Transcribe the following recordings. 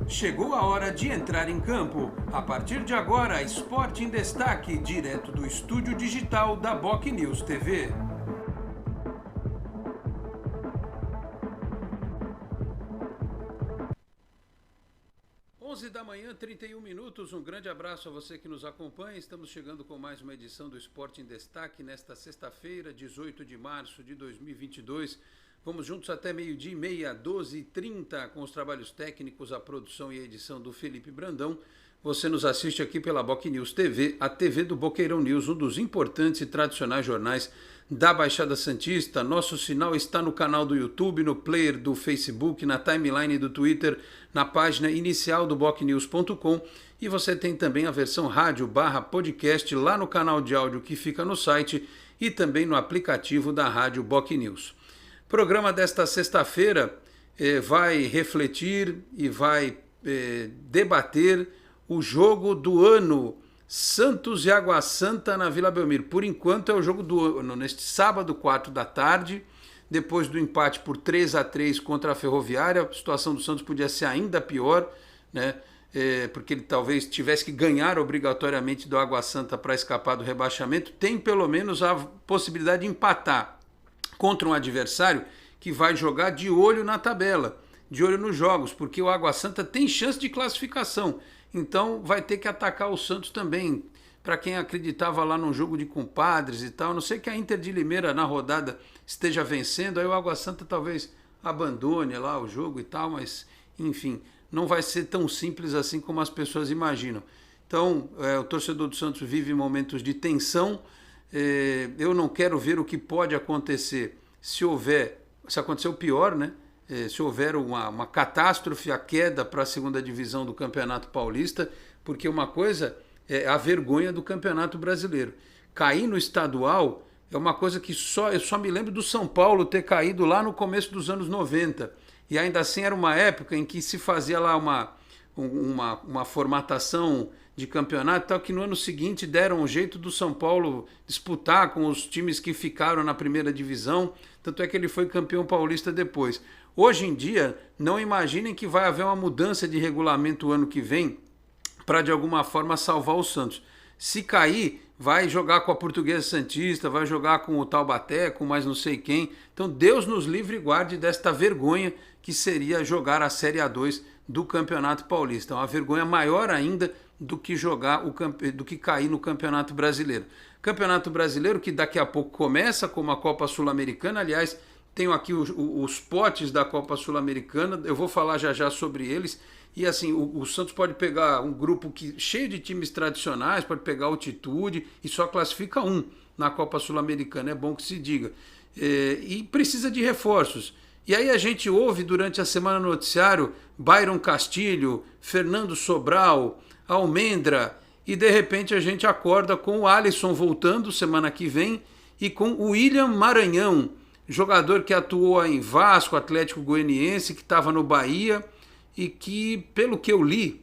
Chegou a hora de entrar em campo. A partir de agora, Esporte em Destaque, direto do estúdio digital da BocNews TV. 11 da manhã, 31 minutos. Um grande abraço a você que nos acompanha. Estamos chegando com mais uma edição do Esporte em Destaque nesta sexta-feira, 18 de março de 2022. Vamos juntos até meio-dia e meia, 12h30, com os trabalhos técnicos, a produção e a edição do Felipe Brandão. Você nos assiste aqui pela BocNews TV, a TV do Boqueirão News, um dos importantes e tradicionais jornais da Baixada Santista. Nosso sinal está no canal do YouTube, no player do Facebook, na timeline do Twitter, na página inicial do bocnews.com, e você tem também a versão rádio/podcast lá no canal de áudio que fica no site e também no aplicativo da Rádio BocNews. O programa desta sexta-feira vai refletir e vai debater o jogo do ano, Santos e Água Santa na Vila Belmiro. Por enquanto é o jogo do ano, neste sábado, 4 da tarde, depois do empate por 3-3 contra a Ferroviária. A situação do Santos podia ser ainda pior, né? Porque ele talvez tivesse que ganhar obrigatoriamente do Água Santa para escapar do rebaixamento. Tem pelo menos a possibilidade de empatar contra um adversário que vai jogar de olho na tabela, de olho nos jogos, porque o Água Santa tem chance de classificação. Então vai ter que atacar o Santos também. Para quem acreditava lá num jogo de compadres e tal, a não sei que a Inter de Limeira na rodada esteja vencendo, aí o Água Santa talvez abandone lá o jogo e tal, mas enfim, não vai ser tão simples assim como as pessoas imaginam. Então o torcedor do Santos vive momentos de tensão. Eu não quero ver o que pode acontecer se acontecer o pior, né? Se houver uma catástrofe, a queda para a segunda divisão do Campeonato Paulista, porque uma coisa é a vergonha do Campeonato Brasileiro. Cair no estadual é uma coisa que eu só me lembro do São Paulo ter caído lá no começo dos anos 90, e ainda assim era uma época em que se fazia lá uma formatação de campeonato, tal que no ano seguinte deram um jeito do São Paulo disputar com os times que ficaram na primeira divisão, tanto é que ele foi campeão paulista depois. Hoje em dia, não imaginem que vai haver uma mudança de regulamento o ano que vem para de alguma forma salvar o Santos. Se cair, vai jogar com a Portuguesa Santista, vai jogar com o Taubaté, com mais não sei quem. Então Deus nos livre e guarde desta vergonha que seria jogar a Série A2 do Campeonato Paulista. Uma vergonha maior ainda do que cair no Campeonato Brasileiro. Campeonato Brasileiro que daqui a pouco começa, como a Copa Sul-Americana. Aliás, tenho aqui os potes da Copa Sul-Americana, eu vou falar já sobre eles. E assim, o Santos pode pegar um grupo cheio de times tradicionais, pode pegar altitude e só classifica um na Copa Sul-Americana, é bom que se diga. E precisa de reforços. E aí a gente ouve durante a semana no noticiário Byron Castilho, Fernando Sobral, Almendra, e de repente a gente acorda com o Alisson voltando semana que vem e com o William Maranhão, jogador que atuou em Vasco, Atlético Goianiense, que estava no Bahia e que, pelo que eu li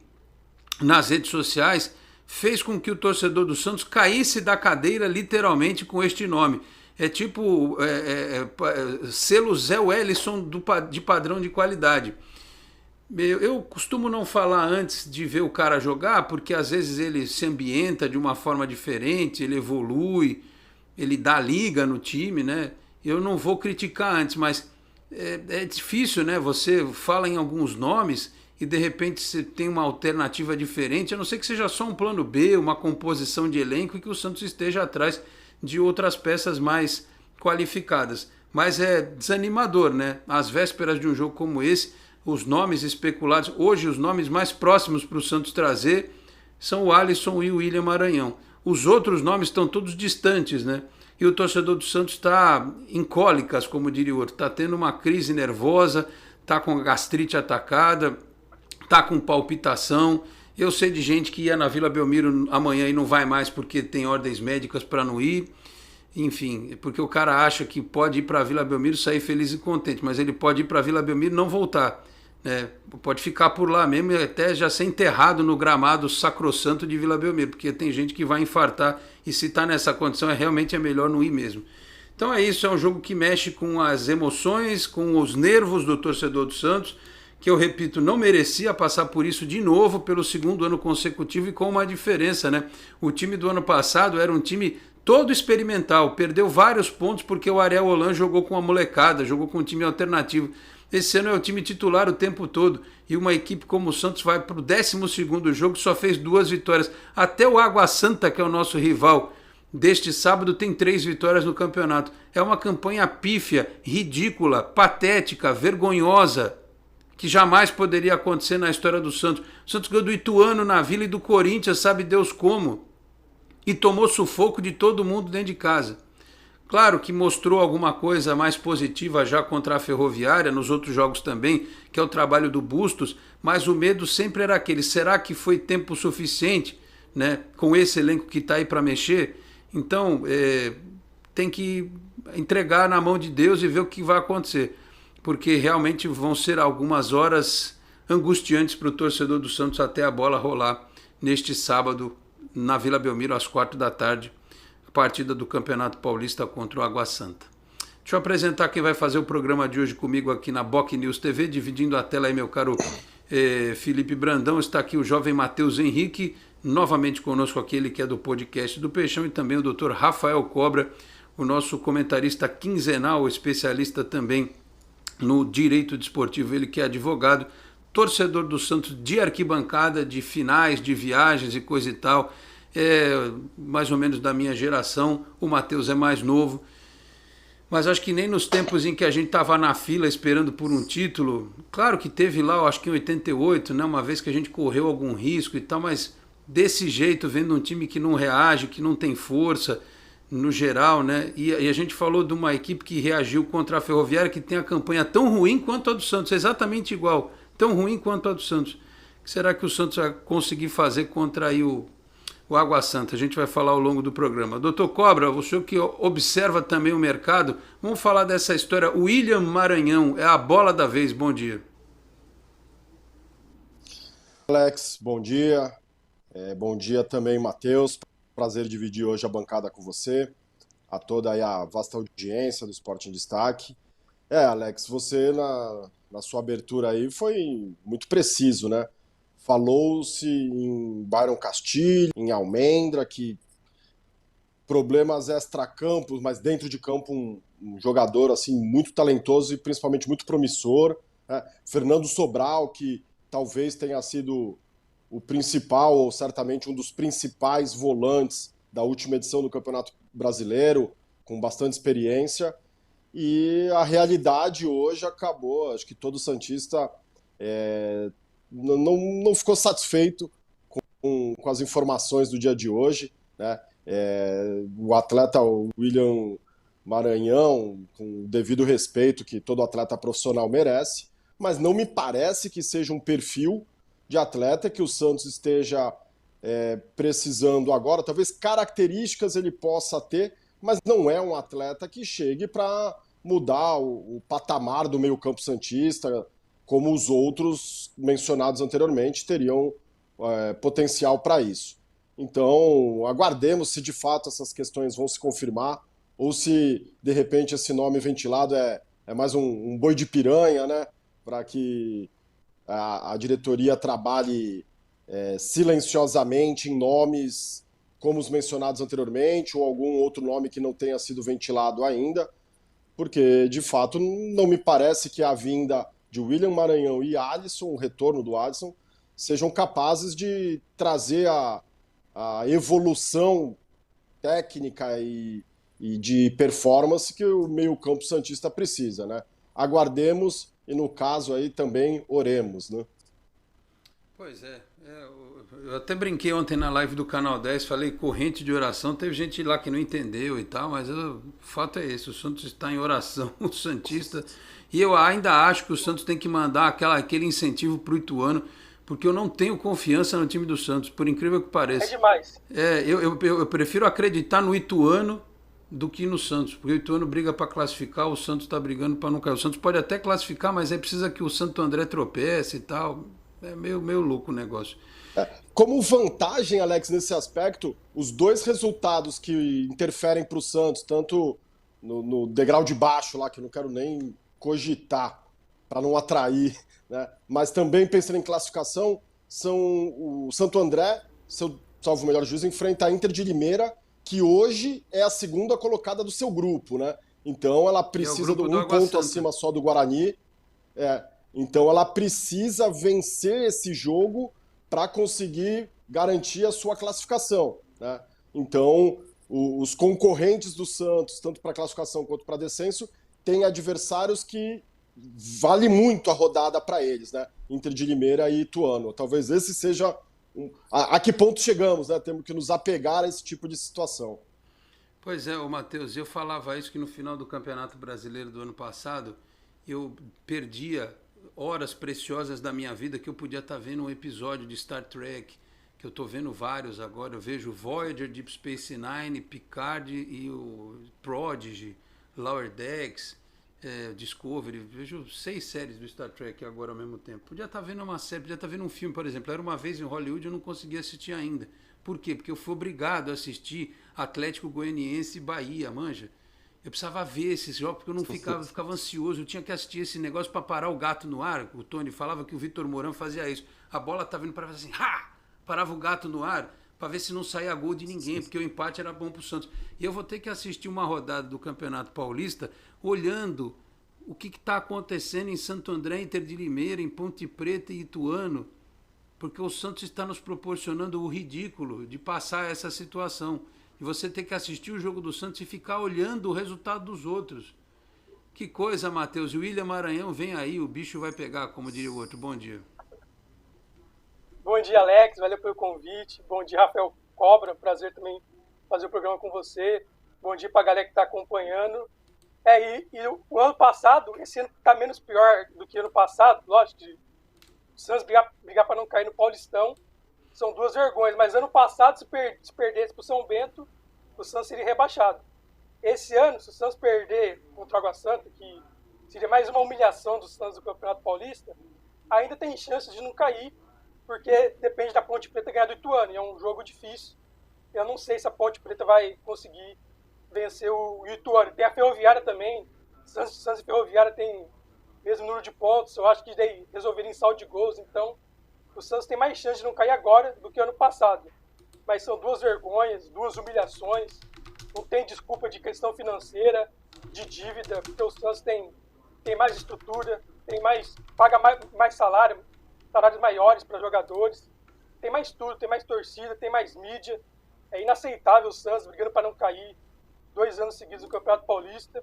nas redes sociais, fez com que o torcedor do Santos caísse da cadeira literalmente com este nome. É tipo selo Zé Wellison de padrão de qualidade. Eu costumo não falar antes de ver o cara jogar, porque às vezes ele se ambienta de uma forma diferente, ele evolui, ele dá liga no time, né? Eu não vou criticar antes, mas é difícil, né? Você fala em alguns nomes e de repente você tem uma alternativa diferente, a não ser que seja só um plano B, uma composição de elenco e que o Santos esteja atrás de outras peças mais qualificadas. Mas é desanimador, né? Às vésperas de um jogo como esse, os nomes especulados, hoje os nomes mais próximos para o Santos trazer são o Alisson e o William Maranhão. Os outros nomes estão todos distantes, né? E o torcedor do Santos está em cólicas, como diria o outro, está tendo uma crise nervosa, está com gastrite atacada, está com palpitação. Eu sei de gente que ia na Vila Belmiro amanhã e não vai mais porque tem ordens médicas para não ir. Enfim, porque o cara acha que pode ir para a Vila Belmiro e sair feliz e contente, mas ele pode ir para a Vila Belmiro e não voltar. Pode ficar por lá mesmo e até já ser enterrado no gramado sacrossanto de Vila Belmiro, porque tem gente que vai infartar e se está nessa condição realmente é melhor não ir mesmo. Então é isso, é um jogo que mexe com as emoções, com os nervos do torcedor do Santos, que eu repito, não merecia passar por isso de novo pelo segundo ano consecutivo e com uma diferença, né? O time do ano passado era um time todo experimental, perdeu vários pontos porque o Ariel Holan jogou com a molecada, jogou com um time alternativo. Esse ano é o time titular o tempo todo e uma equipe como o Santos vai para o 12º jogo, só fez 2 vitórias. Até o Água Santa, que é o nosso rival deste sábado, tem 3 vitórias no campeonato. É uma campanha pífia, ridícula, patética, vergonhosa, que jamais poderia acontecer na história do Santos. O Santos ganhou do Ituano na Vila e do Corinthians, sabe Deus como, e tomou sufoco de todo mundo dentro de casa. Claro que mostrou alguma coisa mais positiva já contra a Ferroviária, nos outros jogos também, que é o trabalho do Bustos, mas o medo sempre era aquele, será que foi tempo suficiente, né, com esse elenco que está aí para mexer? Então, tem que entregar na mão de Deus e ver o que vai acontecer, porque realmente vão ser algumas horas angustiantes para o torcedor do Santos até a bola rolar neste sábado na Vila Belmiro às 16h, partida do Campeonato Paulista contra o Água Santa. Deixa eu apresentar quem vai fazer o programa de hoje comigo aqui na Boc News TV, dividindo a tela aí, meu caro Felipe Brandão. Está aqui o jovem Matheus Henrique, novamente conosco aqui, ele que é do podcast do Peixão, e também o Dr. Rafael Cobra, o nosso comentarista quinzenal, especialista também no direito desportivo, ele que é advogado, torcedor do Santos de arquibancada, de finais, de viagens e coisa e tal, mais ou menos da minha geração. O Matheus é mais novo, mas acho que nem nos tempos em que a gente estava na fila esperando por um título, claro que teve lá, acho que em 88, né, uma vez que a gente correu algum risco e tal, mas desse jeito, vendo um time que não reage, que não tem força, no geral, né? E a gente falou de uma equipe que reagiu contra a Ferroviária, que tem a campanha tão ruim quanto a do Santos, exatamente igual, tão ruim quanto a do Santos. O que será que o Santos vai conseguir fazer contra aí o Água Santa? A gente vai falar ao longo do programa. Doutor Cobra, você que observa também o mercado, vamos falar dessa história. William Maranhão é a bola da vez. Bom dia. Alex, bom dia. Bom dia também, Matheus. Prazer dividir hoje a bancada com você, a toda aí a vasta audiência do Esporte em Destaque. Alex, você na sua abertura aí foi muito preciso, né? Falou-se em Byron Castilho, em Almendra, que problemas extra-campos, mas dentro de campo um jogador assim muito talentoso e principalmente muito promissor, né? Fernando Sobral, que talvez tenha sido o principal, ou certamente um dos principais volantes da última edição do Campeonato Brasileiro, com bastante experiência. E a realidade hoje acabou, acho que todo santista não ficou satisfeito com as informações do dia de hoje, né? O atleta William Maranhão, com o devido respeito que todo atleta profissional merece, mas não me parece que seja um perfil de atleta que o Santos esteja precisando agora. Talvez características ele possa ter, mas não é um atleta que chegue para mudar o patamar do meio-campo santista, como os outros mencionados anteriormente teriam potencial para isso. Então, aguardemos se de fato essas questões vão se confirmar, ou se de repente esse nome ventilado é mais um boi de piranha, né? Para que a diretoria trabalhe silenciosamente em nomes como os mencionados anteriormente, ou algum outro nome que não tenha sido ventilado ainda, porque de fato não me parece que a vinda de William Maranhão e Alisson, o retorno do Alisson, sejam capazes de trazer a evolução técnica e de performance que o meio-campo santista precisa, né? Aguardemos e, no caso, aí também oremos, né? Pois eu até brinquei ontem na live do Canal 10, falei corrente de oração, teve gente lá que não entendeu e tal, mas o fato é esse, o Santos está em oração, o Santista, e eu ainda acho que o Santos tem que mandar aquele incentivo para o Ituano, porque eu não tenho confiança no time do Santos, por incrível que pareça. É demais. Eu prefiro acreditar no Ituano do que no Santos, porque o Ituano briga para classificar, o Santos está brigando para não cair. O Santos pode até classificar, mas aí precisa que o Santo André tropece e tal. É meio louco o negócio. Como vantagem, Alex, nesse aspecto, os dois resultados que interferem para o Santos, tanto no degrau de baixo lá, que eu não quero nem cogitar, para não atrair né? Mas também pensando em classificação, são o Santo André, se eu salvo o melhor juízo, enfrenta a Inter de Limeira, que hoje é a segunda colocada do seu grupo, né? Então ela precisa de um ponto acima só do Guarani. Então ela precisa vencer esse jogo para conseguir garantir a sua classificação, né? Então os concorrentes do Santos, tanto para classificação quanto para descenso, têm adversários que vale muito a rodada para eles, né? Inter de Limeira e Ituano. Talvez esse seja a que ponto chegamos, né? Temos que nos apegar a esse tipo de situação. Pois é, Matheus, eu falava isso que no final do Campeonato Brasileiro do ano passado eu perdia horas preciosas da minha vida que eu podia estar vendo um episódio de Star Trek, que eu estou vendo vários agora. Eu vejo Voyager, Deep Space Nine, Picard e o Prodigy, Lower Decks, Discovery. Vejo 6 séries do Star Trek agora ao mesmo tempo. Podia estar vendo uma série, podia estar vendo um filme, por exemplo. Era Uma Vez em Hollywood, eu não conseguia assistir ainda. Por quê? Porque eu fui obrigado a assistir Atlético Goianiense e Bahia, manja. Eu precisava ver esses jogos porque eu não ficava ansioso. Eu tinha que assistir esse negócio para parar o gato no ar. O Tony falava que o Vitor Mourão fazia isso. A bola estava vindo para fazer assim, parava o gato no ar para ver se não saía gol de ninguém, porque o empate era bom para o Santos. E eu vou ter que assistir uma rodada do Campeonato Paulista olhando o que está acontecendo em Santo André, Inter de Limeira, em Ponte Preta e Ituano, porque o Santos está nos proporcionando o ridículo de passar essa situação. E você ter que assistir o jogo do Santos e ficar olhando o resultado dos outros. Que coisa, Matheus. O William Maranhão vem aí, o bicho vai pegar, como diria o outro. Bom dia. Bom dia, Alex. Valeu pelo convite. Bom dia, Rafael Cobra. Prazer também fazer o programa com você. Bom dia para a galera que está acompanhando. E o ano passado, esse ano está menos pior do que ano passado. Lógico que o Santos brigar para não cair no Paulistão são 2 vergonhas. Mas ano passado, se perdesse para o São Bento, o Santos seria rebaixado. Esse ano, se o Santos perder contra o Água Santa, que seria mais uma humilhação dos Santos do Campeonato Paulista, ainda tem chance de não cair, porque depende da Ponte Preta ganhar do Ituano, e é um jogo difícil. Eu não sei se a Ponte Preta vai conseguir vencer o Ituano. Tem a Ferroviária também, Santos e Ferroviária tem mesmo número de pontos, eu acho que daí resolveria em saldo de gols, então o Santos tem mais chance de não cair agora do que ano passado. Mas são 2 vergonhas, 2 humilhações, não tem desculpa de questão financeira, de dívida, porque o Santos tem mais estrutura, paga mais salários maiores para jogadores, tem mais tudo, tem mais torcida, tem mais mídia. É inaceitável o Santos brigando para não cair 2 anos seguidos no Campeonato Paulista.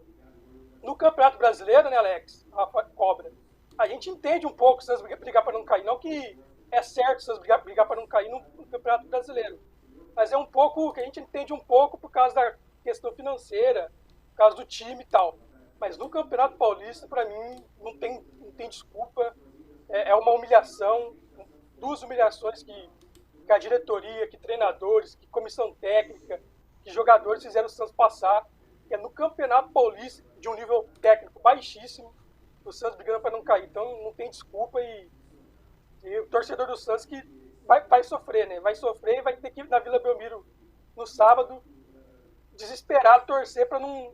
No Campeonato Brasileiro, né, Alex, Rafa Cobra, a gente entende um pouco o Santos brigar para não cair, não que é certo o Santos brigar para não cair no Campeonato Brasileiro, mas é um pouco que a gente entende um pouco por causa da questão financeira, por causa do time e tal. Mas no Campeonato Paulista, para mim, não tem desculpa. É uma humilhação, 2 humilhações que a diretoria, que treinadores, que comissão técnica, que jogadores fizeram o Santos passar. É no Campeonato Paulista, de um nível técnico baixíssimo, o Santos brigando para não cair. Então não tem desculpa e o torcedor do Santos que vai sofrer, né? Vai sofrer e vai ter que ir na Vila Belmiro no sábado, desesperado, torcer para não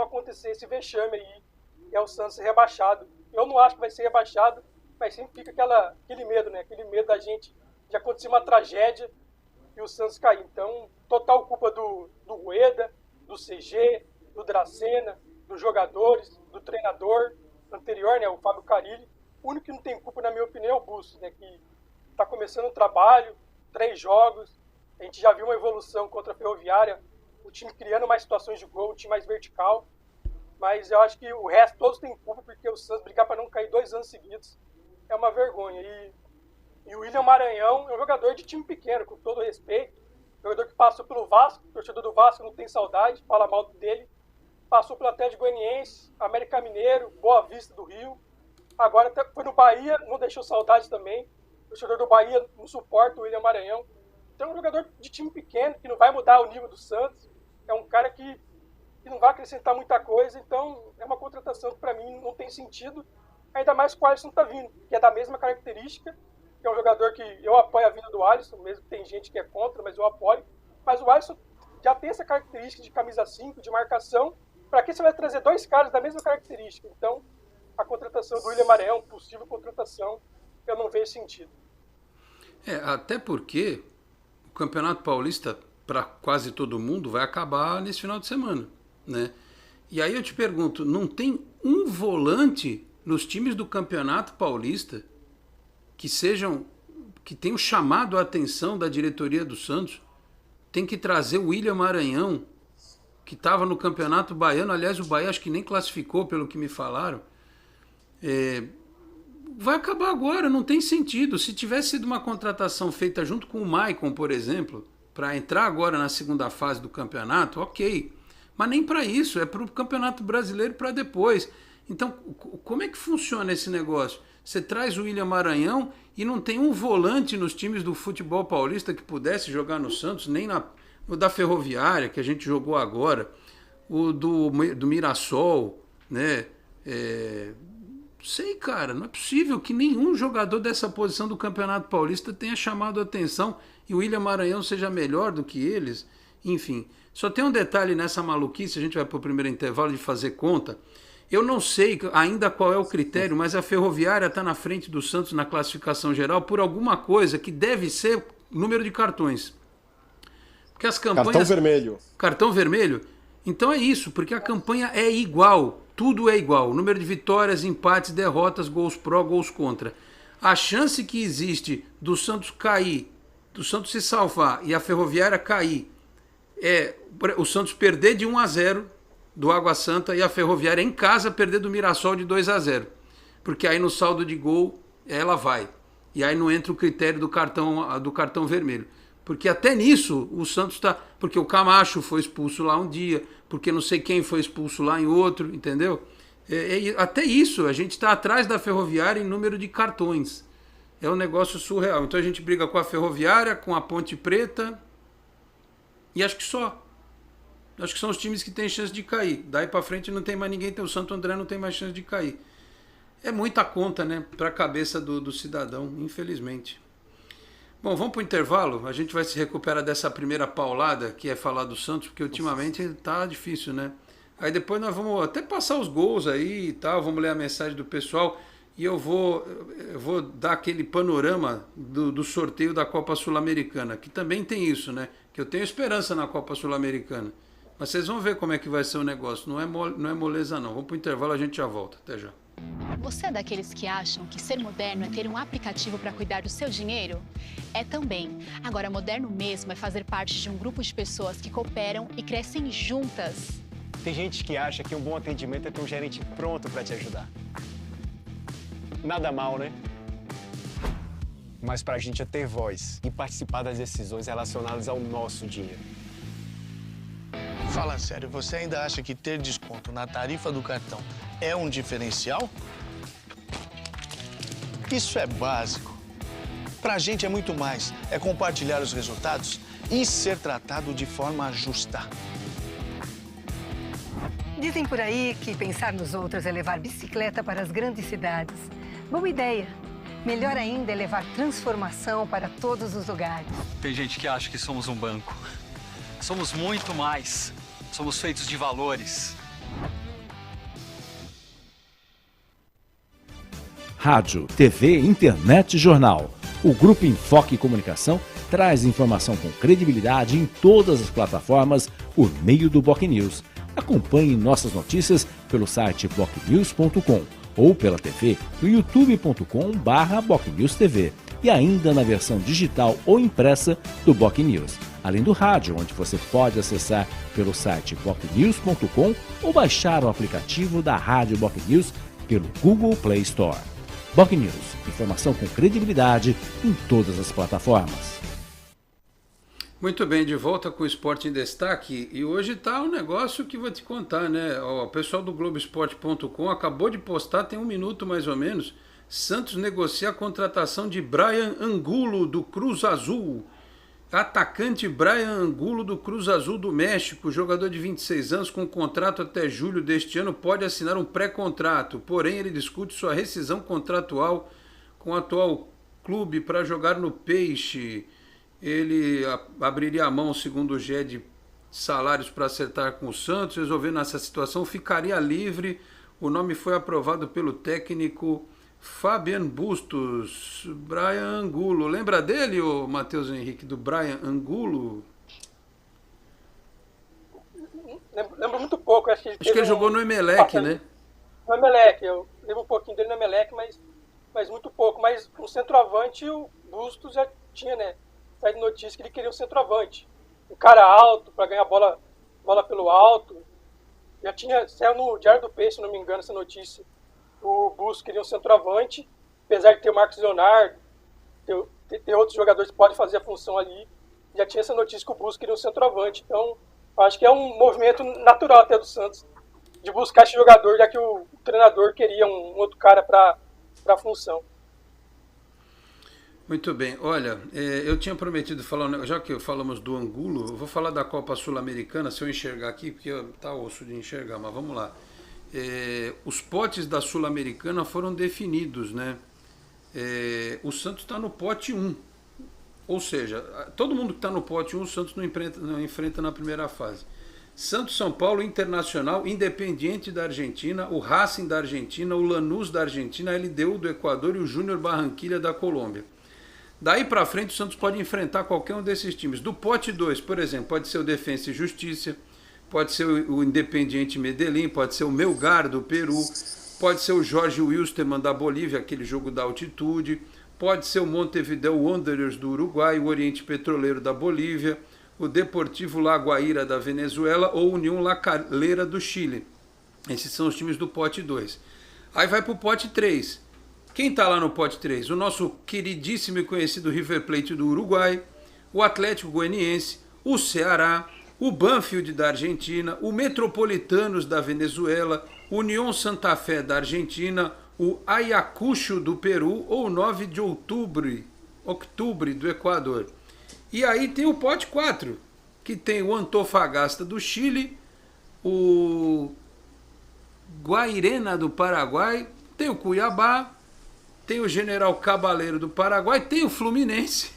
acontecer esse vexame aí. É o Santos ser rebaixado. Eu não acho que vai ser rebaixado, mas sempre fica aquele medo, né? Aquele medo da gente de acontecer uma tragédia e o Santos cair. Então, total culpa do Rueda, do CG, do Dracena, dos jogadores, do treinador anterior, né? O Fábio Carille. O único que não tem culpa, na minha opinião, é o Bustos, né? Que está começando o trabalho, 3 jogos. A gente já viu uma evolução contra a Ferroviária, o time criando mais situações de gol, o time mais vertical. Mas eu acho que o resto todos têm culpa, porque o Santos brigar para não cair 2 anos seguidos é uma vergonha. E o William Maranhão é um jogador de time pequeno, com todo respeito. Jogador que passou pelo Vasco, o torcedor do Vasco não tem saudade, fala mal dele. Passou pelo Atlético Goianiense, América Mineiro, Boa Vista do Rio. Agora foi no Bahia, não deixou saudade também. O torcedor do Bahia não suporta o William Maranhão. Então é um jogador de time pequeno, que não vai mudar o nível do Santos. É um cara que não vai acrescentar muita coisa. Então é uma contratação que para mim não tem sentido. Ainda mais que o Alisson tá vindo, que é da mesma característica. Que é um jogador que eu apoio a vinda do Alisson, mesmo que tem gente que é contra, mas eu apoio. Mas o Alisson já tem essa característica de camisa 5, de marcação. Para que você vai trazer 2 caras da mesma característica? Então, a contratação do William Maranhão, possível contratação, eu não vejo sentido. Até porque o Campeonato Paulista, para quase todo mundo, vai acabar nesse final de semana, né? E aí eu te pergunto, não tem um volante nos times do Campeonato Paulista que tenham chamado a atenção da diretoria do Santos? Tem que trazer o William Maranhão, que estava no Campeonato Baiano. Aliás, o Bahia acho que nem classificou, pelo que me falaram. Vai acabar agora, não tem sentido. Se tivesse sido uma contratação feita junto com o Maicon, por exemplo, para entrar agora na segunda fase do campeonato, ok. Mas nem para isso, é para o Campeonato Brasileiro para depois. Então, como é que funciona esse negócio? Você traz o William Maranhão e não tem um volante nos times do futebol paulista que pudesse jogar no Santos, nem no da Ferroviária, que a gente jogou agora, o do Mirassol, né? Sei, cara, não é possível que nenhum jogador dessa posição do Campeonato Paulista tenha chamado a atenção e o William Maranhão seja melhor do que eles. Enfim, só tem um detalhe nessa maluquice, a gente vai para o primeiro intervalo de fazer conta. Eu não sei ainda qual é o critério, mas a Ferroviária está na frente do Santos na classificação geral por alguma coisa que deve ser número de cartões. Porque as campanhas... Cartão vermelho. Cartão vermelho? Então é isso, porque a campanha é igual, tudo é igual. O número de vitórias, empates, derrotas, gols pró, gols contra. A chance que existe do Santos cair, do Santos se salvar e a Ferroviária cair, é o Santos perder de 1-0 do Água Santa e a Ferroviária em casa perder do Mirassol de 2-0. Porque aí no saldo de gol ela vai. E aí não entra o critério do cartão vermelho. Porque até nisso o Santos está... Porque o Camacho foi expulso lá um dia, porque não sei quem foi expulso lá em outro, entendeu? Até isso, a gente está atrás da Ferroviária em número de cartões. É um negócio surreal. Então a gente briga com a Ferroviária, com a Ponte Preta e acho que só. Acho que são os times que têm chance de cair. Daí para frente não tem mais ninguém, o Santo André não tem mais chance de cair. É muita conta, né, para a cabeça do cidadão, infelizmente. Bom, vamos para o intervalo. A gente vai se recuperar dessa primeira paulada, que é falar do Santos, porque ultimamente tá difícil, né? Aí depois nós vamos até passar os gols aí e tal, vamos ler a mensagem do pessoal e eu vou dar aquele panorama do sorteio da Copa Sul-Americana, que também tem isso, né? Que eu tenho esperança na Copa Sul-Americana. Mas vocês vão ver como é que vai ser o negócio. Não é moleza, não. Vamos para o intervalo, a gente já volta. Até já. Você é daqueles que acham que ser moderno é ter um aplicativo para cuidar do seu dinheiro? É também. Agora, moderno mesmo é fazer parte de um grupo de pessoas que cooperam e crescem juntas. Tem gente que acha que um bom atendimento é ter um gerente pronto para te ajudar. Nada mal, né? Mas pra gente é ter voz e participar das decisões relacionadas ao nosso dinheiro. Fala sério, você ainda acha que ter desconto na tarifa do cartão é um diferencial? Isso é básico. Pra gente é muito mais. É compartilhar os resultados e ser tratado de forma justa. Dizem por aí que pensar nos outros é levar bicicleta para as grandes cidades. Boa ideia. Melhor ainda é levar transformação para todos os lugares. Tem gente que acha que somos um banco. Somos muito mais. Somos feitos de valores. Rádio, TV, internet e jornal. O Grupo Enfoque Comunicação traz informação com credibilidade em todas as plataformas por meio do BocNews. Acompanhe nossas notícias pelo site bocnews.com ou pela TV no youtube.com/BocNewsTV e ainda na versão digital ou impressa do BocNews. Além do rádio, onde você pode acessar pelo site bocnews.com ou baixar o aplicativo da Rádio BocNews pelo Google Play Store. BocNews, informação com credibilidade em todas as plataformas. Muito bem, de volta com o Esporte em Destaque e hoje tá um negócio que vou te contar, né? O pessoal do Globoesporte.com acabou de postar, tem um minuto mais ou menos, Santos negocia a contratação de Brian Angulo do Cruz Azul. Atacante Brian Angulo do Cruz Azul do México, jogador de 26 anos com contrato até julho deste ano, pode assinar um pré-contrato, porém ele discute sua rescisão contratual com o atual clube para jogar no Peixe. Ele abriria a mão, segundo o GE, de salários para acertar com o Santos, resolvendo essa situação, ficaria livre O nome foi aprovado pelo técnico Fabian Bustos, Brian Angulo. Lembra dele, o Matheus Henrique, do Brian Angulo? Lembro muito pouco. Acho que ele jogou no Emelec, né? No Emelec, eu lembro um pouquinho dele no Emelec, mas muito pouco. Mas um centroavante, o Bustos já tinha, né? Saído notícia que ele queria um centroavante. Um cara alto, para ganhar bola pelo alto. Já tinha, saiu no Diário do Peixe, se não me engano, essa notícia. O Bustos queria um centroavante, apesar de ter o Marcos Leonardo, ter outros jogadores que podem fazer a função ali. Já tinha essa notícia que o Bustos queria um centroavante. Então, acho que é um movimento natural até do Santos, de buscar esse jogador, já que o treinador queria um outro cara para a função. Muito bem. Olha, eu tinha prometido falar, já que falamos do Angulo, eu vou falar da Copa Sul-Americana, se eu enxergar aqui, porque tá osso de enxergar, mas vamos lá. Os potes da Sul-Americana foram definidos, né? O Santos está no pote 1. Ou seja, todo mundo que está no pote 1, o Santos não enfrenta na primeira fase. Santos, São Paulo, Internacional, Independiente da Argentina, o Racing da Argentina, o Lanús da Argentina, a LDU do Equador e o Júnior Barranquilla da Colômbia. Daí para frente o Santos pode enfrentar qualquer um desses times. Do pote 2, por exemplo, pode ser o Defensa e Justiça, pode ser o Independiente Medellín, pode ser o Melgar do Peru, pode ser o Jorge Wilstermann da Bolívia, aquele jogo da altitude, pode ser o Montevideo Wanderers do Uruguai, o Oriente Petroleiro da Bolívia, o Deportivo La Guaira da Venezuela ou União La Calera do Chile. Esses são os times do pote 2. Aí vai para o pote 3. Quem está lá no pote 3? O nosso queridíssimo e conhecido River Plate do Uruguai, o Atlético Goianiense, o Ceará, o Banfield da Argentina, o Metropolitanos da Venezuela, o União Santa Fé da Argentina, o Ayacucho do Peru ou o 9 de outubro do Equador. E aí tem o pote 4, que tem o Antofagasta do Chile, o Guairena do Paraguai, tem o Cuiabá, tem o General Cabaleiro do Paraguai, tem o Fluminense,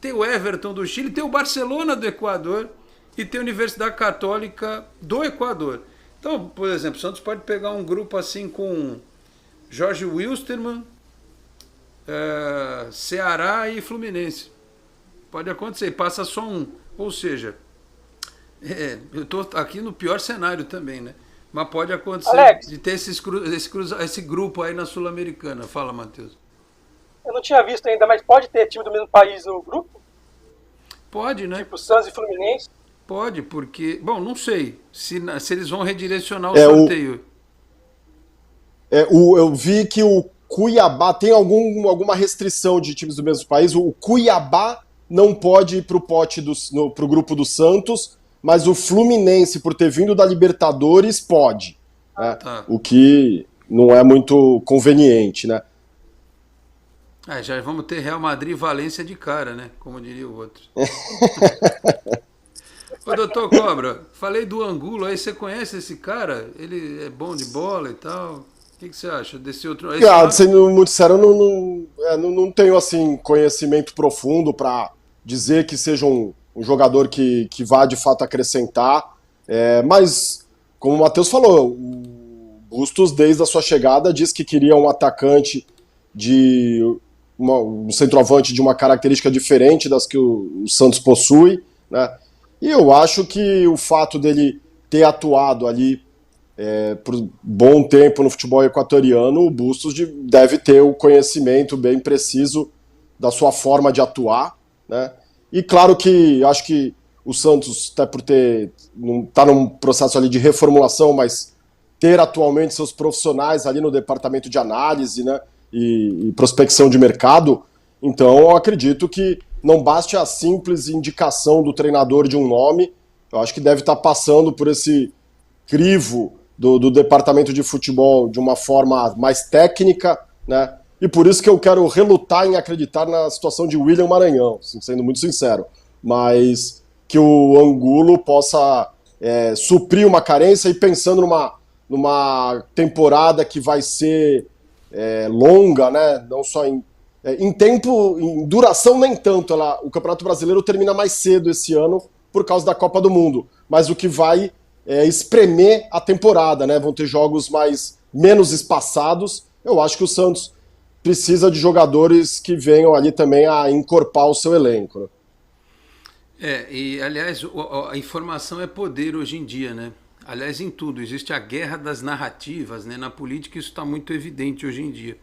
tem o Everton do Chile, tem o Barcelona do Equador e tem a Universidade Católica do Equador. Então, por exemplo, o Santos pode pegar um grupo assim com Jorge Wilstermann, Ceará e Fluminense. Pode acontecer, passa só um. Ou seja, eu estou aqui no pior cenário também, né? Mas pode acontecer, Alex, de ter esse grupo aí na Sul-Americana. Fala, Matheus. Eu não tinha visto ainda, mas pode ter time do mesmo país no grupo? Pode, né? Tipo Santos e Fluminense? Pode, porque... Bom, não sei se eles vão redirecionar o sorteio. Eu vi que o Cuiabá tem alguma restrição de times do mesmo país. O Cuiabá não pode ir para o grupo do Santos, mas o Fluminense, por ter vindo da Libertadores, pode. Né? Tá. O que não é muito conveniente, né? Já vamos ter Real Madrid e Valência de cara, né? Como diria o outro. Ô, doutor Cobra, falei do Angulo aí, você conhece esse cara? Ele é bom de bola e tal? O que você acha desse outro? Sendo muito sério, eu não tenho assim, conhecimento profundo para dizer que seja um jogador que vá de fato acrescentar, mas como o Matheus falou, o Bustos desde a sua chegada disse que queria um atacante um centroavante de uma característica diferente das que o Santos possui, né? E eu acho que o fato dele ter atuado ali por bom tempo no futebol equatoriano, o Bustos deve ter o conhecimento bem preciso da sua forma de atuar, né? E claro que acho que o Santos, até por tá num processo ali de reformulação, mas ter atualmente seus profissionais ali no departamento de análise, né, e prospecção de mercado, então eu acredito que não baste a simples indicação do treinador de um nome, eu acho que deve estar passando por esse crivo do departamento de futebol de uma forma mais técnica, né? E por isso que eu quero relutar em acreditar na situação de William Maranhão, sendo muito sincero, mas que o Angulo possa suprir uma carência e pensando numa temporada que vai ser longa, né? Não só em tempo, em duração nem tanto. O Campeonato Brasileiro termina mais cedo esse ano por causa da Copa do Mundo, mas o que vai espremer a temporada, né? Vão ter jogos menos espaçados. Eu acho que o Santos precisa de jogadores que venham ali também a encorpar o seu elenco, né? E aliás, a informação é poder hoje em dia, né? Aliás, em tudo, existe a guerra das narrativas, né? Na política isso está muito evidente hoje em dia.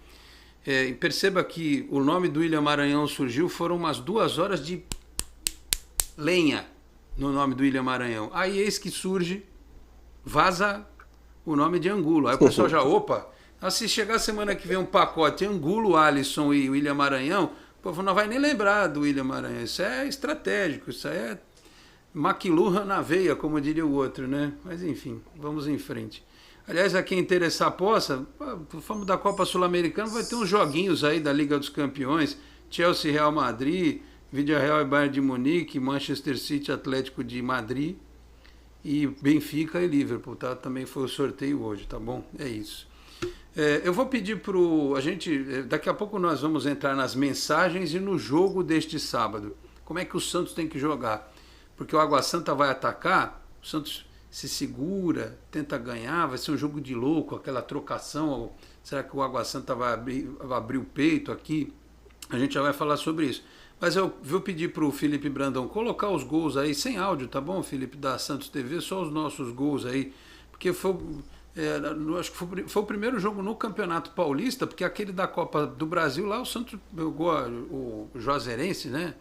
E perceba que o nome do William Maranhão surgiu, foram umas 2 horas de lenha no nome do William Maranhão. Aí eis que surge, vaza o nome de Angulo. Aí o pessoal já, opa, se chegar semana que vem um pacote Angulo, Alisson e William Maranhão, o povo não vai nem lembrar do William Maranhão. Isso é estratégico, isso é McLuhan na veia, como diria o outro, né? Mas enfim, vamos em frente. Aliás, a quem interessar possa, vamos da Copa Sul-Americana, vai ter uns joguinhos aí da Liga dos Campeões, Chelsea, Real Madrid, Villarreal e Bayern de Munique, Manchester City, Atlético de Madrid e Benfica e Liverpool, tá? Também foi o sorteio hoje, tá bom? É isso. Eu vou pedir daqui a pouco nós vamos entrar nas mensagens e no jogo deste sábado. Como é que o Santos tem que jogar? Porque o Água Santa vai atacar, o Santos se segura, tenta ganhar, vai ser um jogo de louco, aquela trocação, ou será que o Água Santa vai abrir o peito aqui? A gente já vai falar sobre isso. Mas eu vou pedir para o Felipe Brandão colocar os gols aí, sem áudio, tá bom, Felipe, da Santos TV, só os nossos gols aí, porque acho que foi o primeiro jogo no Campeonato Paulista, porque aquele da Copa do Brasil lá, o Santos jogou o Juazeirense, né?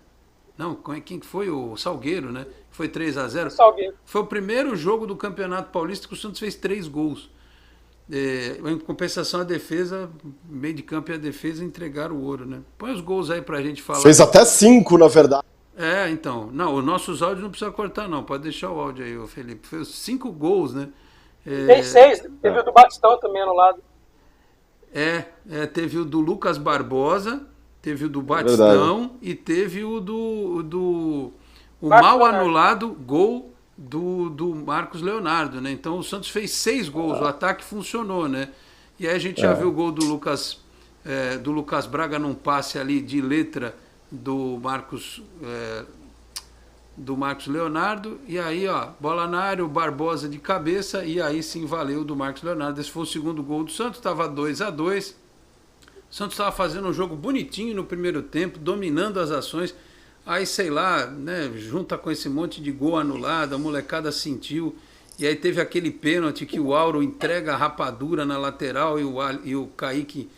Não, quem que foi? O Salgueiro, né? Foi 3-0. Salgueiro. Foi o primeiro jogo do Campeonato Paulista que o Santos fez 3 gols. Em compensação, a defesa, meio de campo e a defesa entregaram o ouro, né? Põe os gols aí pra gente falar. Fez até 5, na verdade. Então. Não, os nossos áudios não precisa cortar, não. Pode deixar o áudio aí, Felipe. Fez 5 gols, né? Tem 6. Teve o do Batistão também anulado. Teve o do Lucas Barbosa, teve o do Batistão e teve o do mal anulado gol do Marcos Leonardo, né? Então o Santos fez 6 gols, o ataque funcionou, né? E aí a gente já viu o gol do Lucas Braga num passe ali de letra do Marcos Leonardo, e aí bola na área, o Barbosa de cabeça, e aí sim valeu do Marcos Leonardo. Esse foi o segundo gol do Santos, estava 2-2. O Santos estava fazendo um jogo bonitinho no primeiro tempo, dominando as ações. Aí, sei lá, né, junta com esse monte de gol anulado, a molecada sentiu. E aí teve aquele pênalti que o Auro entrega a rapadura na lateral e o Kaique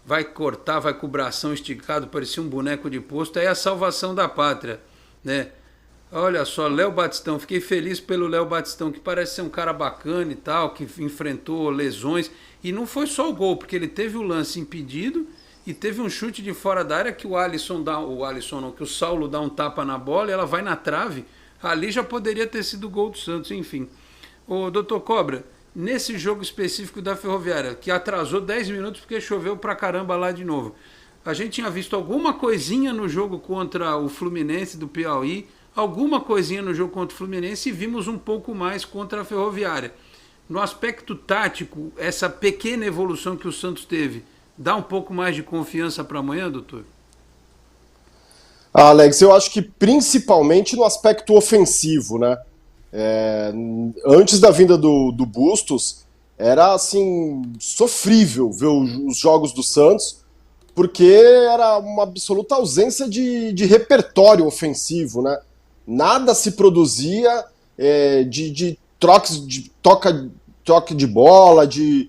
vai cortar, vai com o bração esticado, parecia um boneco de posto. Aí a salvação da pátria, né? Olha só, Léo Batistão, fiquei feliz pelo Léo Batistão, que parece ser um cara bacana e tal, que enfrentou lesões. E não foi só o gol, porque ele teve o lance impedido e teve um chute de fora da área que que o Saulo dá um tapa na bola e ela vai na trave. Ali já poderia ter sido o gol do Santos, enfim. Ô, doutor Cobra, nesse jogo específico da Ferroviária, que atrasou 10 minutos porque choveu pra caramba lá de novo, a gente tinha visto alguma coisinha no jogo contra o Fluminense do Piauí, alguma coisinha no jogo contra o Fluminense e vimos um pouco mais contra a Ferroviária. No aspecto tático, essa pequena evolução que o Santos teve, dá um pouco mais de confiança para amanhã, doutor? Alex, eu acho que principalmente no aspecto ofensivo, né? Antes da vinda do Bustos, era assim, sofrível ver os jogos do Santos, porque era uma absoluta ausência de repertório ofensivo, né? Nada se produzia de toque de bola, de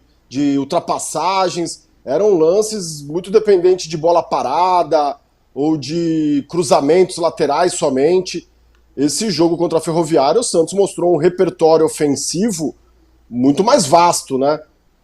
ultrapassagens. Eram lances muito dependentes de bola parada ou de cruzamentos laterais somente. Esse jogo contra a Ferroviária, o Santos mostrou um repertório ofensivo muito mais vasto, né?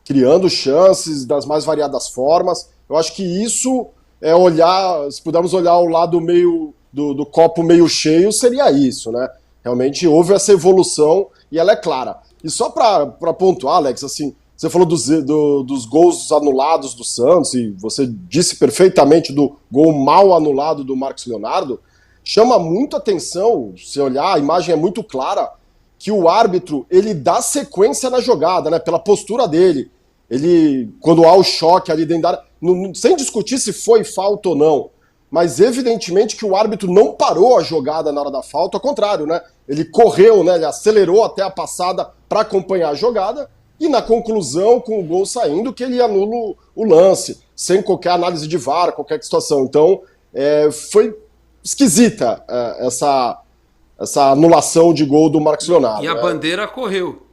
Criando chances das mais variadas formas. Eu acho que isso é olhar, se pudermos olhar o lado meio do copo meio cheio, seria isso, né? Realmente houve essa evolução e ela é clara. E só para pontuar, Alex, assim, você falou dos gols anulados do Santos, e você disse perfeitamente do gol mal anulado do Marcos Leonardo. Chama muito atenção, se olhar, a imagem é muito clara, que o árbitro, ele dá sequência na jogada, né, pela postura dele. Ele, quando há o choque ali dentro da área, sem discutir se foi falta ou não, mas evidentemente que o árbitro não parou a jogada na hora da falta, ao contrário, né? Ele correu, né? Ele acelerou até a passada para acompanhar a jogada e na conclusão, com o gol saindo, que ele anula o lance, sem qualquer análise de VAR, qualquer situação. Então, foi esquisita essa anulação de gol do Marcos Leonardo. E a bandeira correu.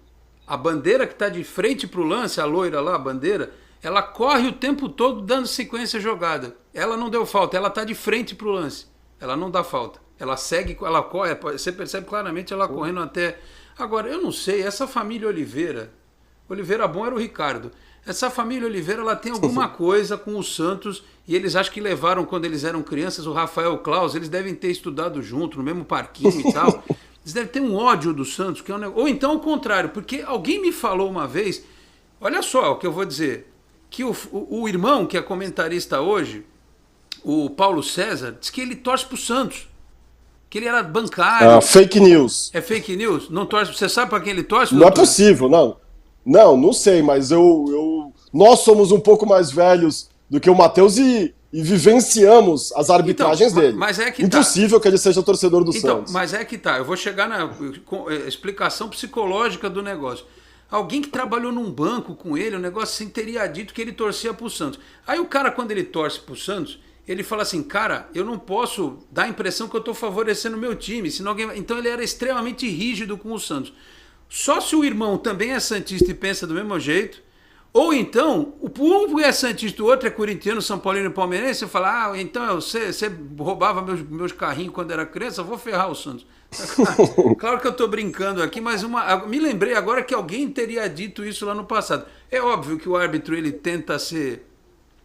A bandeira que está de frente para o lance, a loira lá, a bandeira, ela corre o tempo todo dando sequência à jogada. Ela não deu falta, ela está de frente para o lance. Ela não dá falta. Ela segue, ela corre, você percebe claramente ela correndo até... Agora, eu não sei, essa família Oliveira bom era o Ricardo. Essa família Oliveira, ela tem alguma coisa com o Santos e eles acham que levaram, quando eles eram crianças, o Rafael e o Klaus, eles devem ter estudado junto, no mesmo parquinho e tal. Eles devem ter um ódio do Santos, que é um negócio... Ou então o contrário, porque alguém me falou uma vez, olha só o que eu vou dizer, que o irmão, que é comentarista hoje, o Paulo César, diz que ele torce pro Santos, que ele era bancário. Fake news. É fake news? Não torce, você sabe para quem ele torce? Não doutor? É possível, não. Não sei, mas nós somos um pouco mais velhos do que o Matheus e vivenciamos as arbitragens dele. Mas é que impossível que ele seja torcedor do Santos. Mas é que tá, eu vou chegar na explicação psicológica do negócio. Alguém que trabalhou num banco com ele, o negócio assim, teria dito que ele torcia pro Santos. Aí o cara, quando ele torce pro Santos, ele fala assim, cara, eu não posso dar a impressão que eu tô favorecendo o meu time, senão alguém... Então ele era extremamente rígido com o Santos. Só se o irmão também é santista e pensa do mesmo jeito, ou então, um é santista e o outro é corintiano, São Paulino e palmeirense, você fala, então você roubava meus carrinhos quando era criança, eu vou ferrar o Santos. Claro que eu estou brincando aqui, mas me lembrei agora que alguém teria dito isso lá no passado. É óbvio que o árbitro ele tenta ser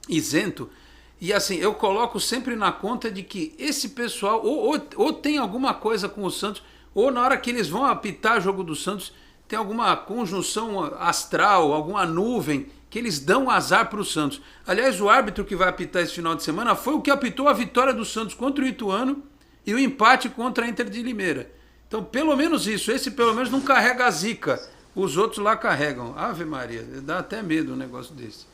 isento, e assim, eu coloco sempre na conta de que esse pessoal ou tem alguma coisa com o Santos, ou na hora que eles vão apitar o jogo do Santos, tem alguma conjunção astral, alguma nuvem, que eles dão azar para o Santos. Aliás, o árbitro que vai apitar esse final de semana foi o que apitou a vitória do Santos contra o Ituano e o empate contra a Inter de Limeira. Então, pelo menos isso. Esse, pelo menos, não carrega a zica. Os outros lá carregam. Ave Maria, dá até medo um negócio desse.